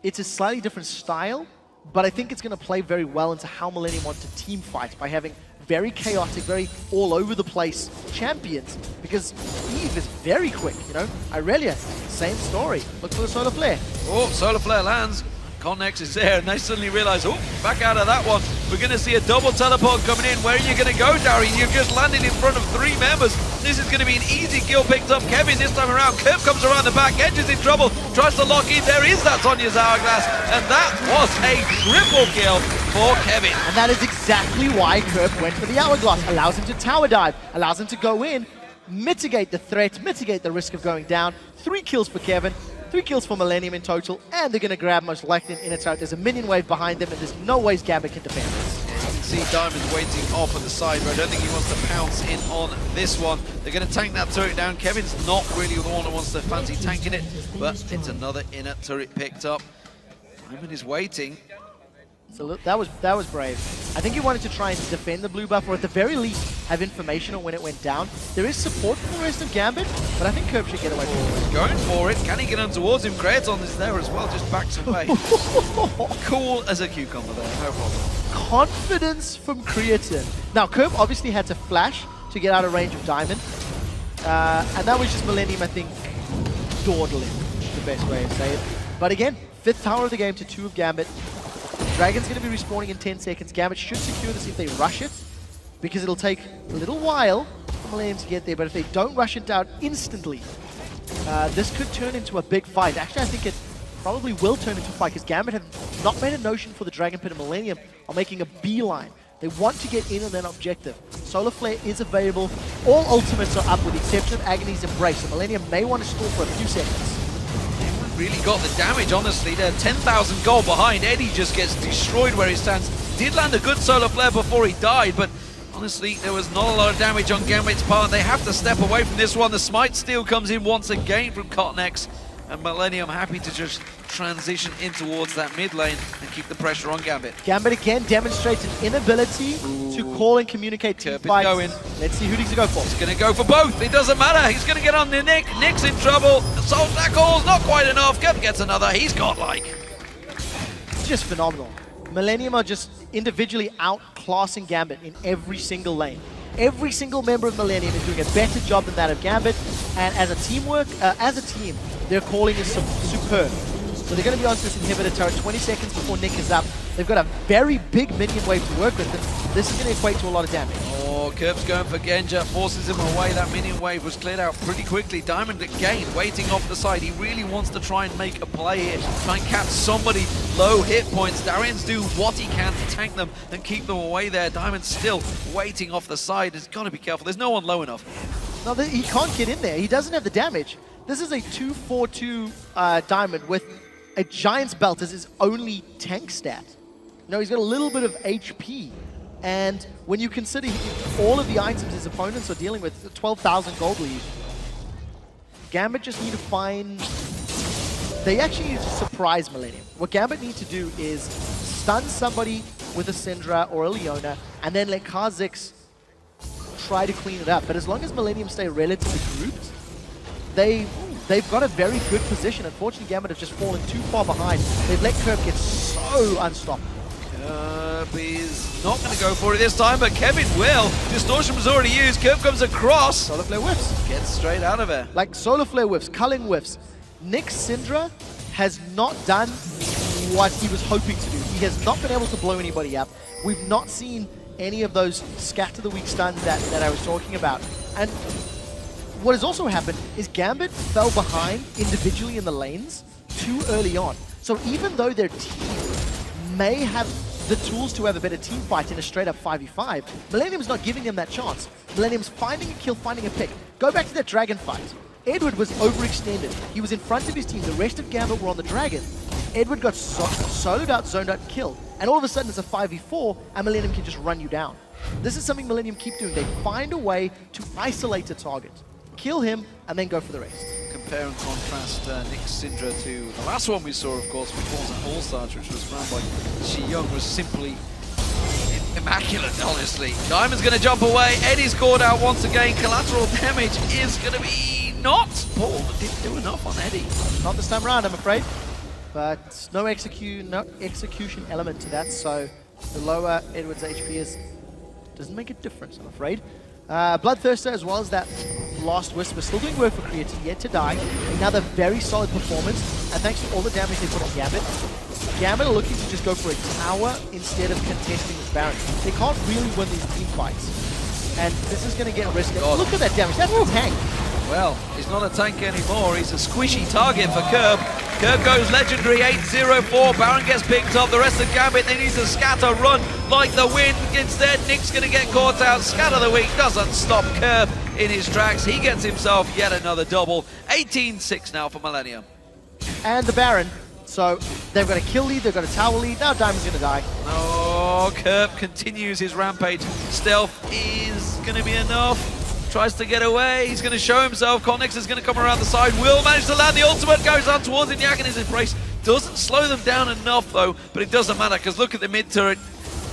it's a slightly different style, but I think it's going to play very well into how Millennium want to team fight by having very chaotic, very all over the place champions, because Eve is very quick, you know. Irelia, same story. Look for the Solar Flare. Oh, Solar Flare lands. Connex is there, and they suddenly realize, oh, back out of that one. We're going to see a double teleport coming in. Where are you going to go, Darien? You've just landed in front of 3 members. This is going to be an easy kill picked up. Kevin this time around. Kerp comes around the back, Edge is in trouble, tries to lock in. There is that Sonya's Hourglass, and that was a triple kill for Kevin. And that is exactly why Kerp went for the Hourglass. Allows him to tower dive, allows him to go in, mitigate the threat, mitigate the risk of going down. 3 kills for Kevin. 3 kills for Millennium in total, and they're going to grab most likely an inner turret. There's a minion wave behind them, and there's no ways Gambit can defend this. Yeah, you can see Diamond's waiting off at the side, but I don't think he wants to pounce in on this one. They're going to tank that turret down. Kevin's not really the one who wants to fancy tanking it, but it's another inner turret picked up. Diamond is waiting. So that was brave. I think he wanted to try and defend the blue buff, or at the very least have information on when it went down. There is support from the rest of Gambit, but I think Kerp should get away from it. He's going for it. Can he get on towards him? Kraton is there as well, just backs away. Cool as a cucumber there, no problem. Confidence from Creatine. Now, Kerp obviously had to flash to get out of range of Diamond, and that was just Millennium, I think, dawdling, is the best way to say it. But again, 5th tower of the game to 2 of Gambit. Dragon's going to be respawning in 10 seconds. Gambit should secure this if they rush it, because it'll take a little while for Millennium to get there, but if they don't rush it down instantly, this could turn into a big fight. Actually, I think it probably will turn into a fight, because Gambit have not made a notion for the Dragon Pit of Millennium on making a beeline. They want to get in on that objective. Solar Flare is available. All ultimates are up with the exception of Agony's Embrace. So Millennium may want to stall for a few seconds. Really got the damage, honestly. They're 10,000 gold behind. Eddie just gets destroyed where he stands. Did land a good Solar Flare before he died, but honestly, there was not a lot of damage on Gambit's part. They have to step away from this one. The Smite Steal comes in once again from Cotnex, and Millennium happy to just transition in towards that mid lane and keep the pressure on Gambit. Gambit again demonstrates an inability to call and communicate team Kerp is fights. going. Let's see who he's going to go for. He's going to go for both. It doesn't matter. He's going to get on the Nick. Nick's in trouble. Soul Tackle's not quite enough. Kerp gets another. He's got like... It's just phenomenal. Millennium are just individually outclassing Gambit in every single lane. Every single member of Millennium is doing a better job than that of Gambit, and as a team, their calling is superb. So they're going to be onto this inhibitor turret 20 seconds before Nick is up. They've got a very big minion wave to work with, and this is going to equate to a lot of damage. Oh, Kerp's going for Genja, forces him away. That minion wave was cleared out pretty quickly. Diamond again, waiting off the side. He really wants to try and make a play here, try and catch somebody low hit points. Darian's do what he can to tank them and keep them away there. Diamond's still waiting off the side. He's got to be careful. There's no one low enough. No, he can't get in there. He doesn't have the damage. This is a 2-4-2 Diamond with a Giant's Belt as his only tank stat. No, he's got a little bit of HP. And when you consider all of the items his opponents are dealing with, 12,000 gold lead, Gambit just need to find... They actually need to surprise Millennium. What Gambit need to do is stun somebody with a Syndra or a Leona, and then let Kha'Zix try to clean it up. But as long as Millennium stay relatively grouped, they've got a very good position. Unfortunately, Gambit have just fallen too far behind. They've let Kerp get so unstoppable. Kerp is not going to go for it this time, but Kevin will. Distortion was already used. Kerp comes across. Solar Flare whiffs. Gets straight out of there. Like Solar Flare whiffs, culling whiffs. Nick's Syndra has not done what he was hoping to do. He has not been able to blow anybody up. We've not seen any of those scatter the weak stuns that I was talking about. And what has also happened is Gambit fell behind individually in the lanes too early on. So even though their team may have the tools to have a better team fight in a straight up 5v5, Millennium's not giving them that chance. Millennium's finding a kill, finding a pick. Go back to that dragon fight. Edward was overextended. He was in front of his team. The rest of Gambit were on the dragon. Edward got soloed out, zoned out, killed. And all of a sudden it's a 5v4 and Millennium can just run you down. This is something Millennium keep doing. They find a way to isolate a target, kill him, and then go for the rest. Compare and contrast Nick's Syndra to the last one we saw, of course, which was an All-Stars, which was run by Shi Young, was simply immaculate, honestly. Diamond's going to jump away. Eddie's caught out once again. Collateral damage is going to be not Paul, but didn't do enough on Eddie. Not this time around, I'm afraid. But no execution element to that, so the lower Edward's HP is doesn't make a difference, I'm afraid. Bloodthirster, as well as that Last Whisper, still doing work for Creatine, yet to die. Another very solid performance, and thanks to all the damage they put on Gambit. Gambit are looking to just go for a tower instead of contesting this Baron. They can't really win these team fights, and this is going to get risky. Look at that damage, that's a tank. Well, he's not a tank anymore, he's a squishy target for Kerp. Kerp goes legendary, 8-0-4, Baron gets picked up, the rest of Gambit, they need to scatter, run like the wind. Instead, Nick's going to get caught out, Scatter the Weak doesn't stop Kerp in his tracks. He gets himself yet another double, 18-6 now for Millennium. And the Baron, so they've got a kill lead, they've got a tower lead, now Diamond's going to die. Oh, Kerp continues his rampage. Stealth is going to be enough. Tries to get away, he's going to show himself. Connex is going to come around the side, will manage to land the ultimate, goes on towards Iñak in his embrace. Doesn't slow them down enough though, but it doesn't matter because look at the mid turret.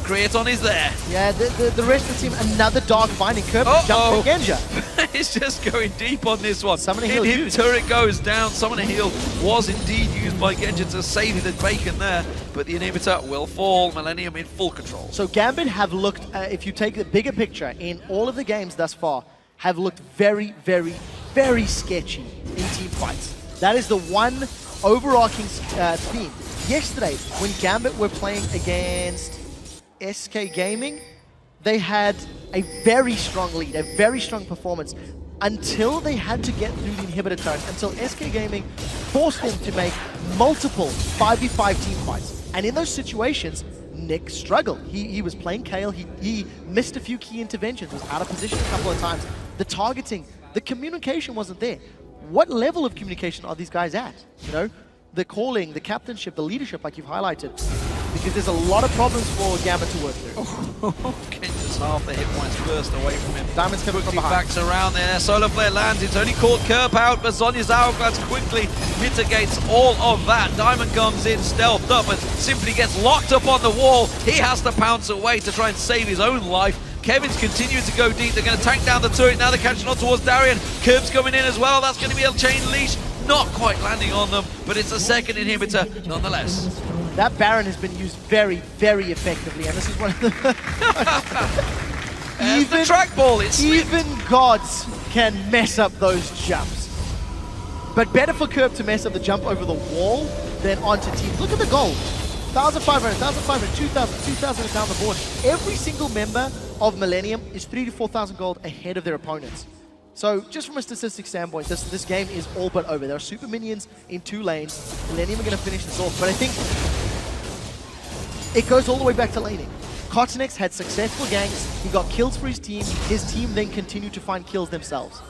Creaton is there. Yeah, the rest of the team, another dark finding. Kerp jumps for Genja. It's just going deep on this one. Summon a heal His turret goes down. Summon a heal was indeed used by Genja to save the bacon there, but the inhibitor will fall. Millennium in full control. So Gambit have looked, if you take the bigger picture, in all of the games thus far, have looked very, very, very sketchy in team fights. That is the one overarching theme. Yesterday, when Gambit were playing against SK Gaming, they had a very strong lead, a very strong performance, until they had to get through the inhibitor turret, until SK Gaming forced them to make multiple 5v5 team fights. And in those situations, Nick struggled. He was playing Kale. He missed a few key interventions, was out of position a couple of times. The targeting, the communication wasn't there. What level of communication are these guys at? You know, the calling, the captainship, the leadership, like you've highlighted. Because there's a lot of problems for Gambit to work through. Just half the hit points burst away from him. Diamond's coming from behind. Backs around there. Solar Flare lands. It's only caught Kerp out, but Zonya's Hourglass quickly mitigates all of that. Diamond comes in, stealthed up, and simply gets locked up on the wall. He has to pounce away to try and save his own life. Kevin's continuing to go deep. They're going to tank down the turret. Now they're catching on towards Darian. Kerb's coming in as well. That's going to be a chain leash. Not quite landing on them, but it's a second inhibitor nonetheless. That Baron has been used very, very effectively, and this is one of the... the trackball, even gods can mess up those jumps. But better for Kerb to mess up the jump over the wall than onto team. Look at the gold. 1,500, 1,500, 2,000, 2,000 down the board. Every single member of Millennium is 3,000 to 4,000 gold ahead of their opponents. So just from a statistics standpoint, this game is all but over. There are super minions in 2 lanes. Millennium are going to finish this off. But I think it goes all the way back to laning. Cottonex had successful ganks. He got kills for his team. His team then continued to find kills themselves.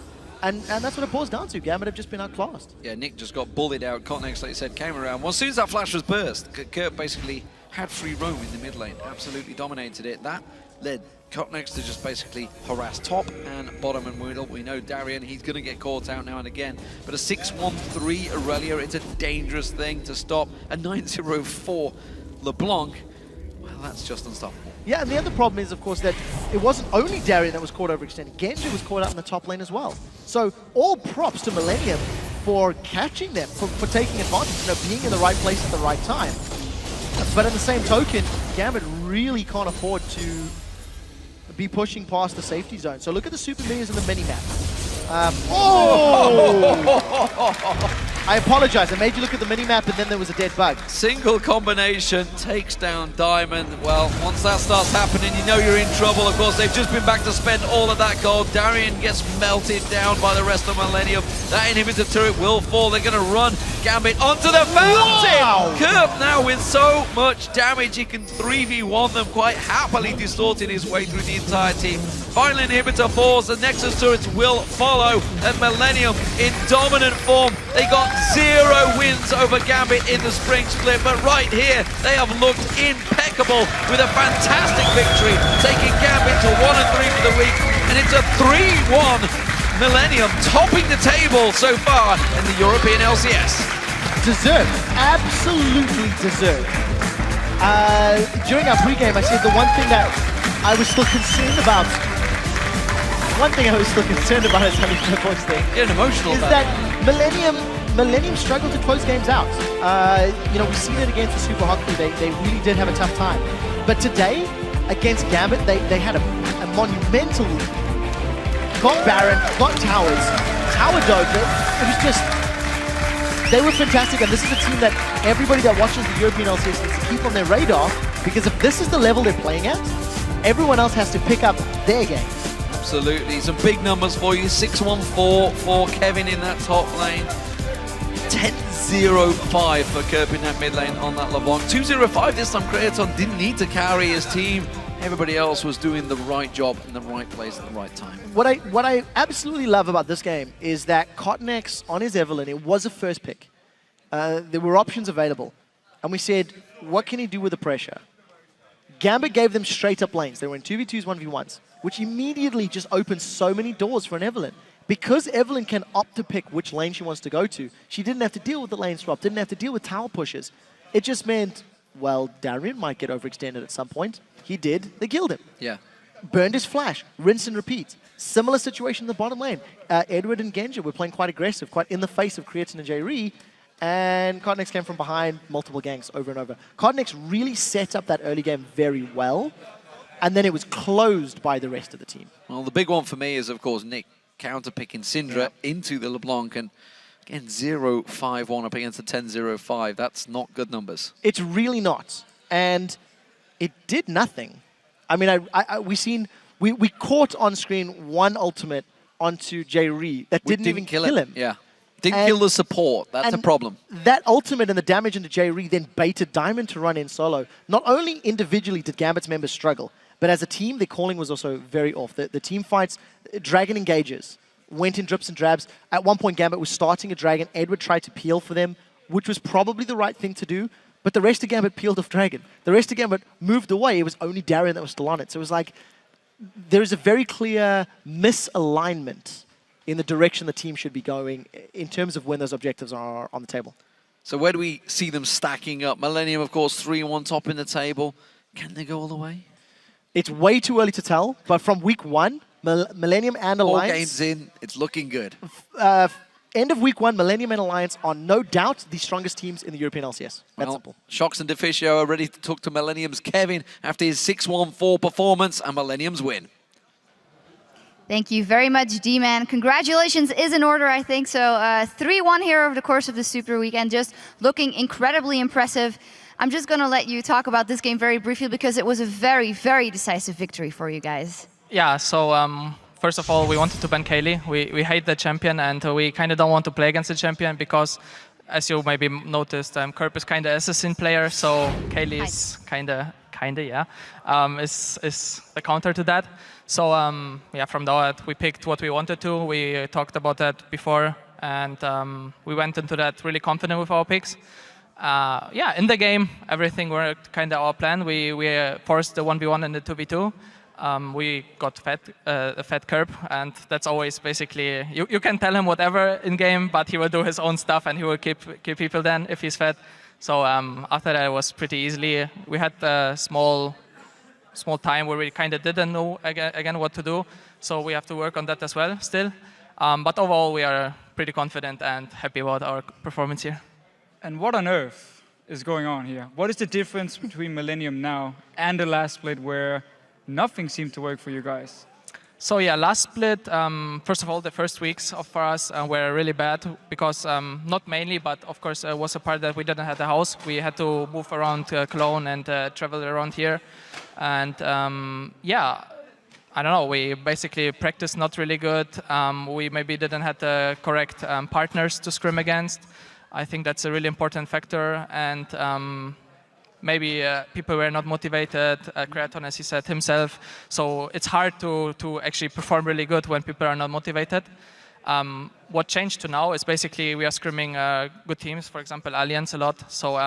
And that's what it boils down to. Gambit have just been outclassed. Yeah, Nick just got bullied out. Cottonex, like you said, came around. Well, as soon as that flash was burst, Kurt basically had free roam in the mid lane. Absolutely dominated it. That led Cottonex to just basically harass top and bottom and middle. We know Darian, he's going to get caught out now and again. But a 6-1-3 Aurelia, it's a dangerous thing to stop. A 9-0-4 LeBlanc, well, that's just unstoppable. Yeah, and the other problem is, of course, that it wasn't only Darian that was caught overextended. Genji was caught out in the top lane as well. So all props to Millennium for catching them, for taking advantage, you know, being in the right place at the right time. But in the same token, Gambit really can't afford to be pushing past the safety zone. So look at the super minions in the mini-map. I apologize, I made you look at the mini-map and then there was a dead bug. Single combination takes down Diamond. Well, once that starts happening, you know you're in trouble. Of course, they've just been back to spend all of that gold. Darian gets melted down by the rest of Millennium. That inhibitor turret will fall. They're going to run Gambit onto the fountain! Wow. Kerp now with so much damage, he can 3v1 them quite happily, distorting his way through the entire team. Final inhibitor falls, the Nexus turrets will follow, and Millennium in dominant form. They got 0 wins over Gambit in the spring split, but right here, they have looked impeccable with a fantastic victory, taking Gambit to 1-3 for the week, and it's a 3-1 Millennium, topping the table so far in the European LCS. Deserved, absolutely deserved. During our pregame, I said the one thing that I was still concerned about, is having my voice there. Getting emotional is about that Millennium struggled to close games out. You know, we've seen it against the Super Hockey. They really did have a tough time. But today, against Gambit, they had a monumental lead. Got Baron, got Towers, Tower Dog. It was just, they were fantastic. And this is a team that everybody that watches the European LCS needs to keep on their radar, because if this is the level they're playing at, everyone else has to pick up their game. Absolutely, some big numbers for you. 6-1-4 for Kevin in that top lane. 10-0-5 for Kerp in that mid lane on that LeBlanc. 2-0-5 this time. Creaton didn't need to carry his team. Everybody else was doing the right job in the right place at the right time. What I absolutely love about this game is that Cottonex on his Evelyn, it was a first pick. There were options available. And we said, what can he do with the pressure? Gambit gave them straight up lanes. They were in 2v2s, 1v1s, which immediately just opens so many doors for an Evelyn. Because Evelyn can opt to pick which lane she wants to go to, she didn't have to deal with the lane swap, didn't have to deal with tower pushes. It just meant, well, Darian might get overextended at some point. He did, they killed him. Yeah. Burned his flash, rinse and repeat. Similar situation in the bottom lane. Edward and Genji were playing quite aggressive, quite in the face of Creaton and J-Ree, and Cottonex came from behind, multiple ganks over and over. Cottonex really set up that early game very well, and then it was closed by the rest of the team. Well, the big one for me is, of course, Nick counter-picking Syndra into the LeBlanc, and again, 0-5-1 up against the 10-0-5. That's not good numbers. It's really not, and it did nothing. I mean, we caught on screen one ultimate onto J-Ree that didn't even kill him. Yeah. Didn't kill the support. That's a problem. That ultimate and the damage into J-Re then baited Diamond to run in solo. Not only individually did Gambit's members struggle, but as a team, the calling was also very off. The team fights, Dragon engages, went in drips and drabs. At one point, Gambit was starting a Dragon. Edward tried to peel for them, which was probably the right thing to do. But the rest of Gambit peeled off Dragon. The rest of Gambit moved away. It was only Darien that was still on it. So it was like, there is a very clear misalignment in the direction the team should be going in terms of when those objectives are on the table. So where do we see them stacking up? Millennium, of course, 3-1 top in the table. Can they go all the way? It's way too early to tell, but from week 1, Millennium and Alliance... 4 games in, it's looking good. End of week 1, Millennium and Alliance are no doubt the strongest teams in the European LCS. That's simple. Shox and Deficio are ready to talk to Millennium's Kevin after his 6-1-4 performance and Millennium's win. Thank you very much, D-Man. Congratulations is in order, I think. So 3-1 here over the course of the Super Weekend, just looking incredibly impressive. I'm just going to let you talk about this game very briefly because it was a very, very decisive victory for you guys. Yeah, so first of all, we wanted to ban Kaylee. We hate the champion, and we kind of don't want to play against the champion because, as you maybe noticed, Kerp is kind of assassin player, so Kaylee is kind of, yeah, is the counter to that. So yeah, from that we picked what we wanted to. We talked about that before, and we went into that really confident with our picks. Yeah, in the game, everything worked kind of our plan. We forced the 1v1 and the 2v2. We got a fat Kerp, and that's always basically, you can tell him whatever in game, but he will do his own stuff and he will keep people then if he's fat. So after that, it was pretty easily. We had a small time where we kind of didn't know again what to do, so we have to work on that as well still. But overall, we are pretty confident and happy about our performance here. And what on earth is going on here? What is the difference between Millennium now and the last split where nothing seemed to work for you guys? So yeah, last split, first of all, the first weeks for us were really bad because, not mainly, but of course it was a part that we didn't have the house. We had to move around Cologne and travel around here. And yeah, I don't know, we basically practiced not really good. We maybe didn't have the correct partners to scrim against. I think that's a really important factor. And maybe people were not motivated, Creaton, as he said himself. So it's hard to actually perform really good when people are not motivated. What changed to now is basically we are scrimming good teams, for example, Alliance a lot. So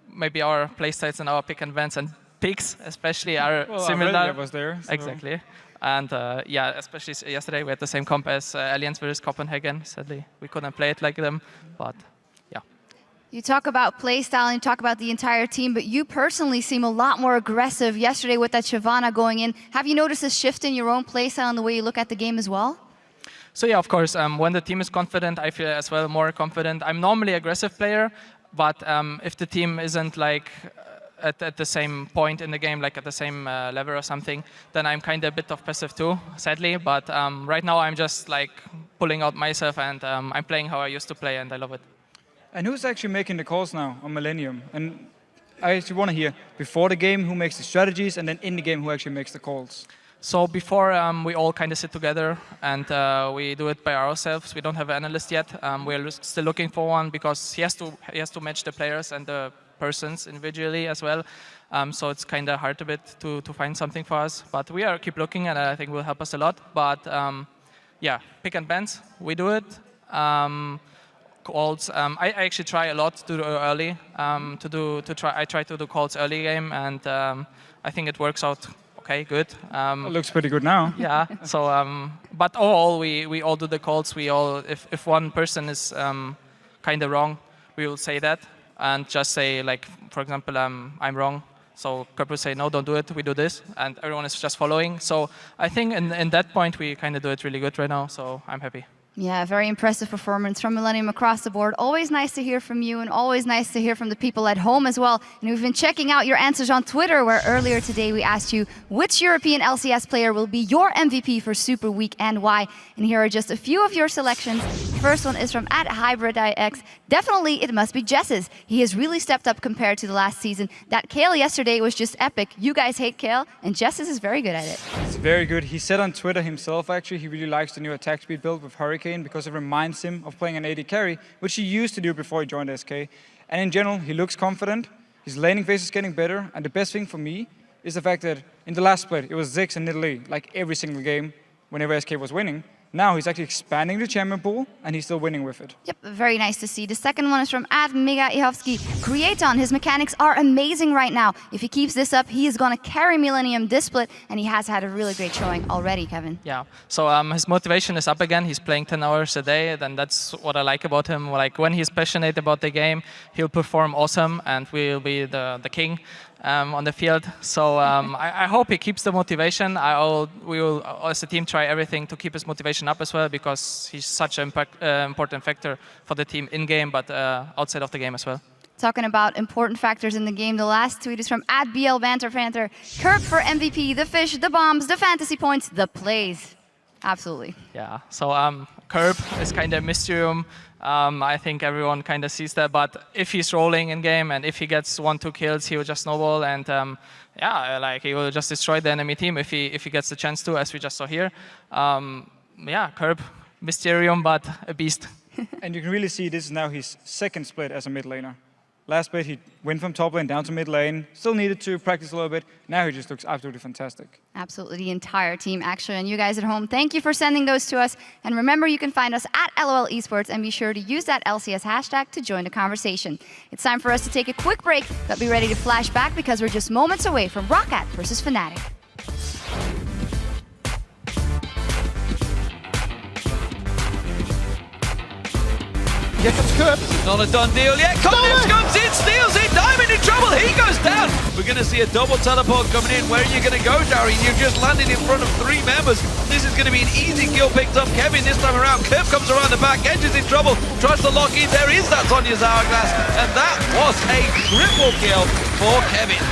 maybe our playstyles and our pick and bans and picks especially are similar. Aurelia was there. So. Exactly. And yeah, especially yesterday we had the same comp as Alliance versus Copenhagen. Sadly, we couldn't play it like them, but yeah. You talk about playstyle and you talk about the entire team, but you personally seem a lot more aggressive yesterday with that Shyvana going in. Have you noticed a shift in your own playstyle and the way you look at the game as well? So yeah, of course, when the team is confident, I feel as well more confident. I'm normally an aggressive player, but if the team isn't like at the same point in the game, like at the same level or something, then I'm kind of a bit of passive too, sadly. But right now I'm just like pulling out myself and I'm playing how I used to play and I love it. And who's actually making the calls now on Millennium? And I actually want to hear, before the game, who makes the strategies, and then in the game, who actually makes the calls? So before, we all kind of sit together and we do it by ourselves. We don't have an analyst yet. We're still looking for one because he has to match the players and the persons individually as well. So it's kind of hard a bit to find something for us. But we keep looking, and I think will help us a lot. But yeah, pick and bans, we do it. Calls, I actually try a lot to do early. I try to do calls early game, and I think it works out. Okay, good. It looks pretty good now. Yeah. So, but overall, we all do the calls. We all, if one person is kind of wrong, we will say that and just say, like, for example, I'm wrong. So Kerp will say, no, don't do it. We do this, and everyone is just following. So I think in that point we kind of do it really good right now. So I'm happy. Yeah, very impressive performance from Millennium across the board. Always nice to hear from you and always nice to hear from the people at home as well. And we've been checking out your answers on Twitter, where earlier today we asked you which European LCS player will be your MVP for Super Week and why. And here are just a few of your selections. The first one is from @HybridIX. Definitely it must be Jess's. He has really stepped up compared to the last season. That Kale yesterday was just epic. You guys hate Kale, and Jess's is very good at it. It's very good. He said on Twitter himself, actually, he really likes the new attack speed build with Hurricane. Hurricane because it reminds him of playing an AD carry, which he used to do before he joined SK. And in general, he looks confident. His laning phase is getting better. And the best thing for me is the fact that in the last split, it was Ziggs and Nidalee, like every single game whenever SK was winning. Now he's actually expanding the champion pool, and he's still winning with it. Yep, very nice to see. The second one is from @Mega-Ihovsky. Creaton, his mechanics are amazing right now. If he keeps this up, he is going to carry Millennium this split, and he has had a really great showing already, Kevin. Yeah, so his motivation is up again. He's playing 10 hours a day, and that's what I like about him. Like when he's passionate about the game, he'll perform awesome, and we'll be the king on the field. So I hope he keeps the motivation. We will, as a team, try everything to keep his motivation up as well, because he's such an important factor for the team in-game, but outside of the game as well. Talking about important factors in the game, the last tweet is from @BLBanterFanter. Curb for MVP, the fish, the bombs, the fantasy points, the plays. Absolutely. Yeah, so Curb is kind of Mysterium. I think everyone kind of sees that, but if he's rolling in game and if he gets 1-2 kills, he will just snowball, and yeah, like he will just destroy the enemy team if he gets the chance to, as we just saw here. Yeah, Curb, Mysterium, but a beast. And you can really see this is now his second split as a mid laner. Last split, he went from top lane down to mid lane. Still needed to practice a little bit. Now he just looks absolutely fantastic. Absolutely, the entire team, actually. And you guys at home, thank you for sending those to us. And remember, you can find us at LOL Esports, and be sure to use that LCS hashtag to join the conversation. It's time for us to take a quick break, but be ready to flash back because we're just moments away from Roccat versus Fnatic. Here comes Curb. Not a done deal yet. Cognix comes in, steals it. Diamond in trouble. He goes down. We're going to see a double teleport coming in. Where are you going to go, Darry? You've just landed in front of 3 members. This is going to be an easy kill picked up. Kevin this time around. Clip comes around the back. Edge is in trouble. Tries to lock in. There is that Sonya's hourglass. And that was a triple kill for Kevin.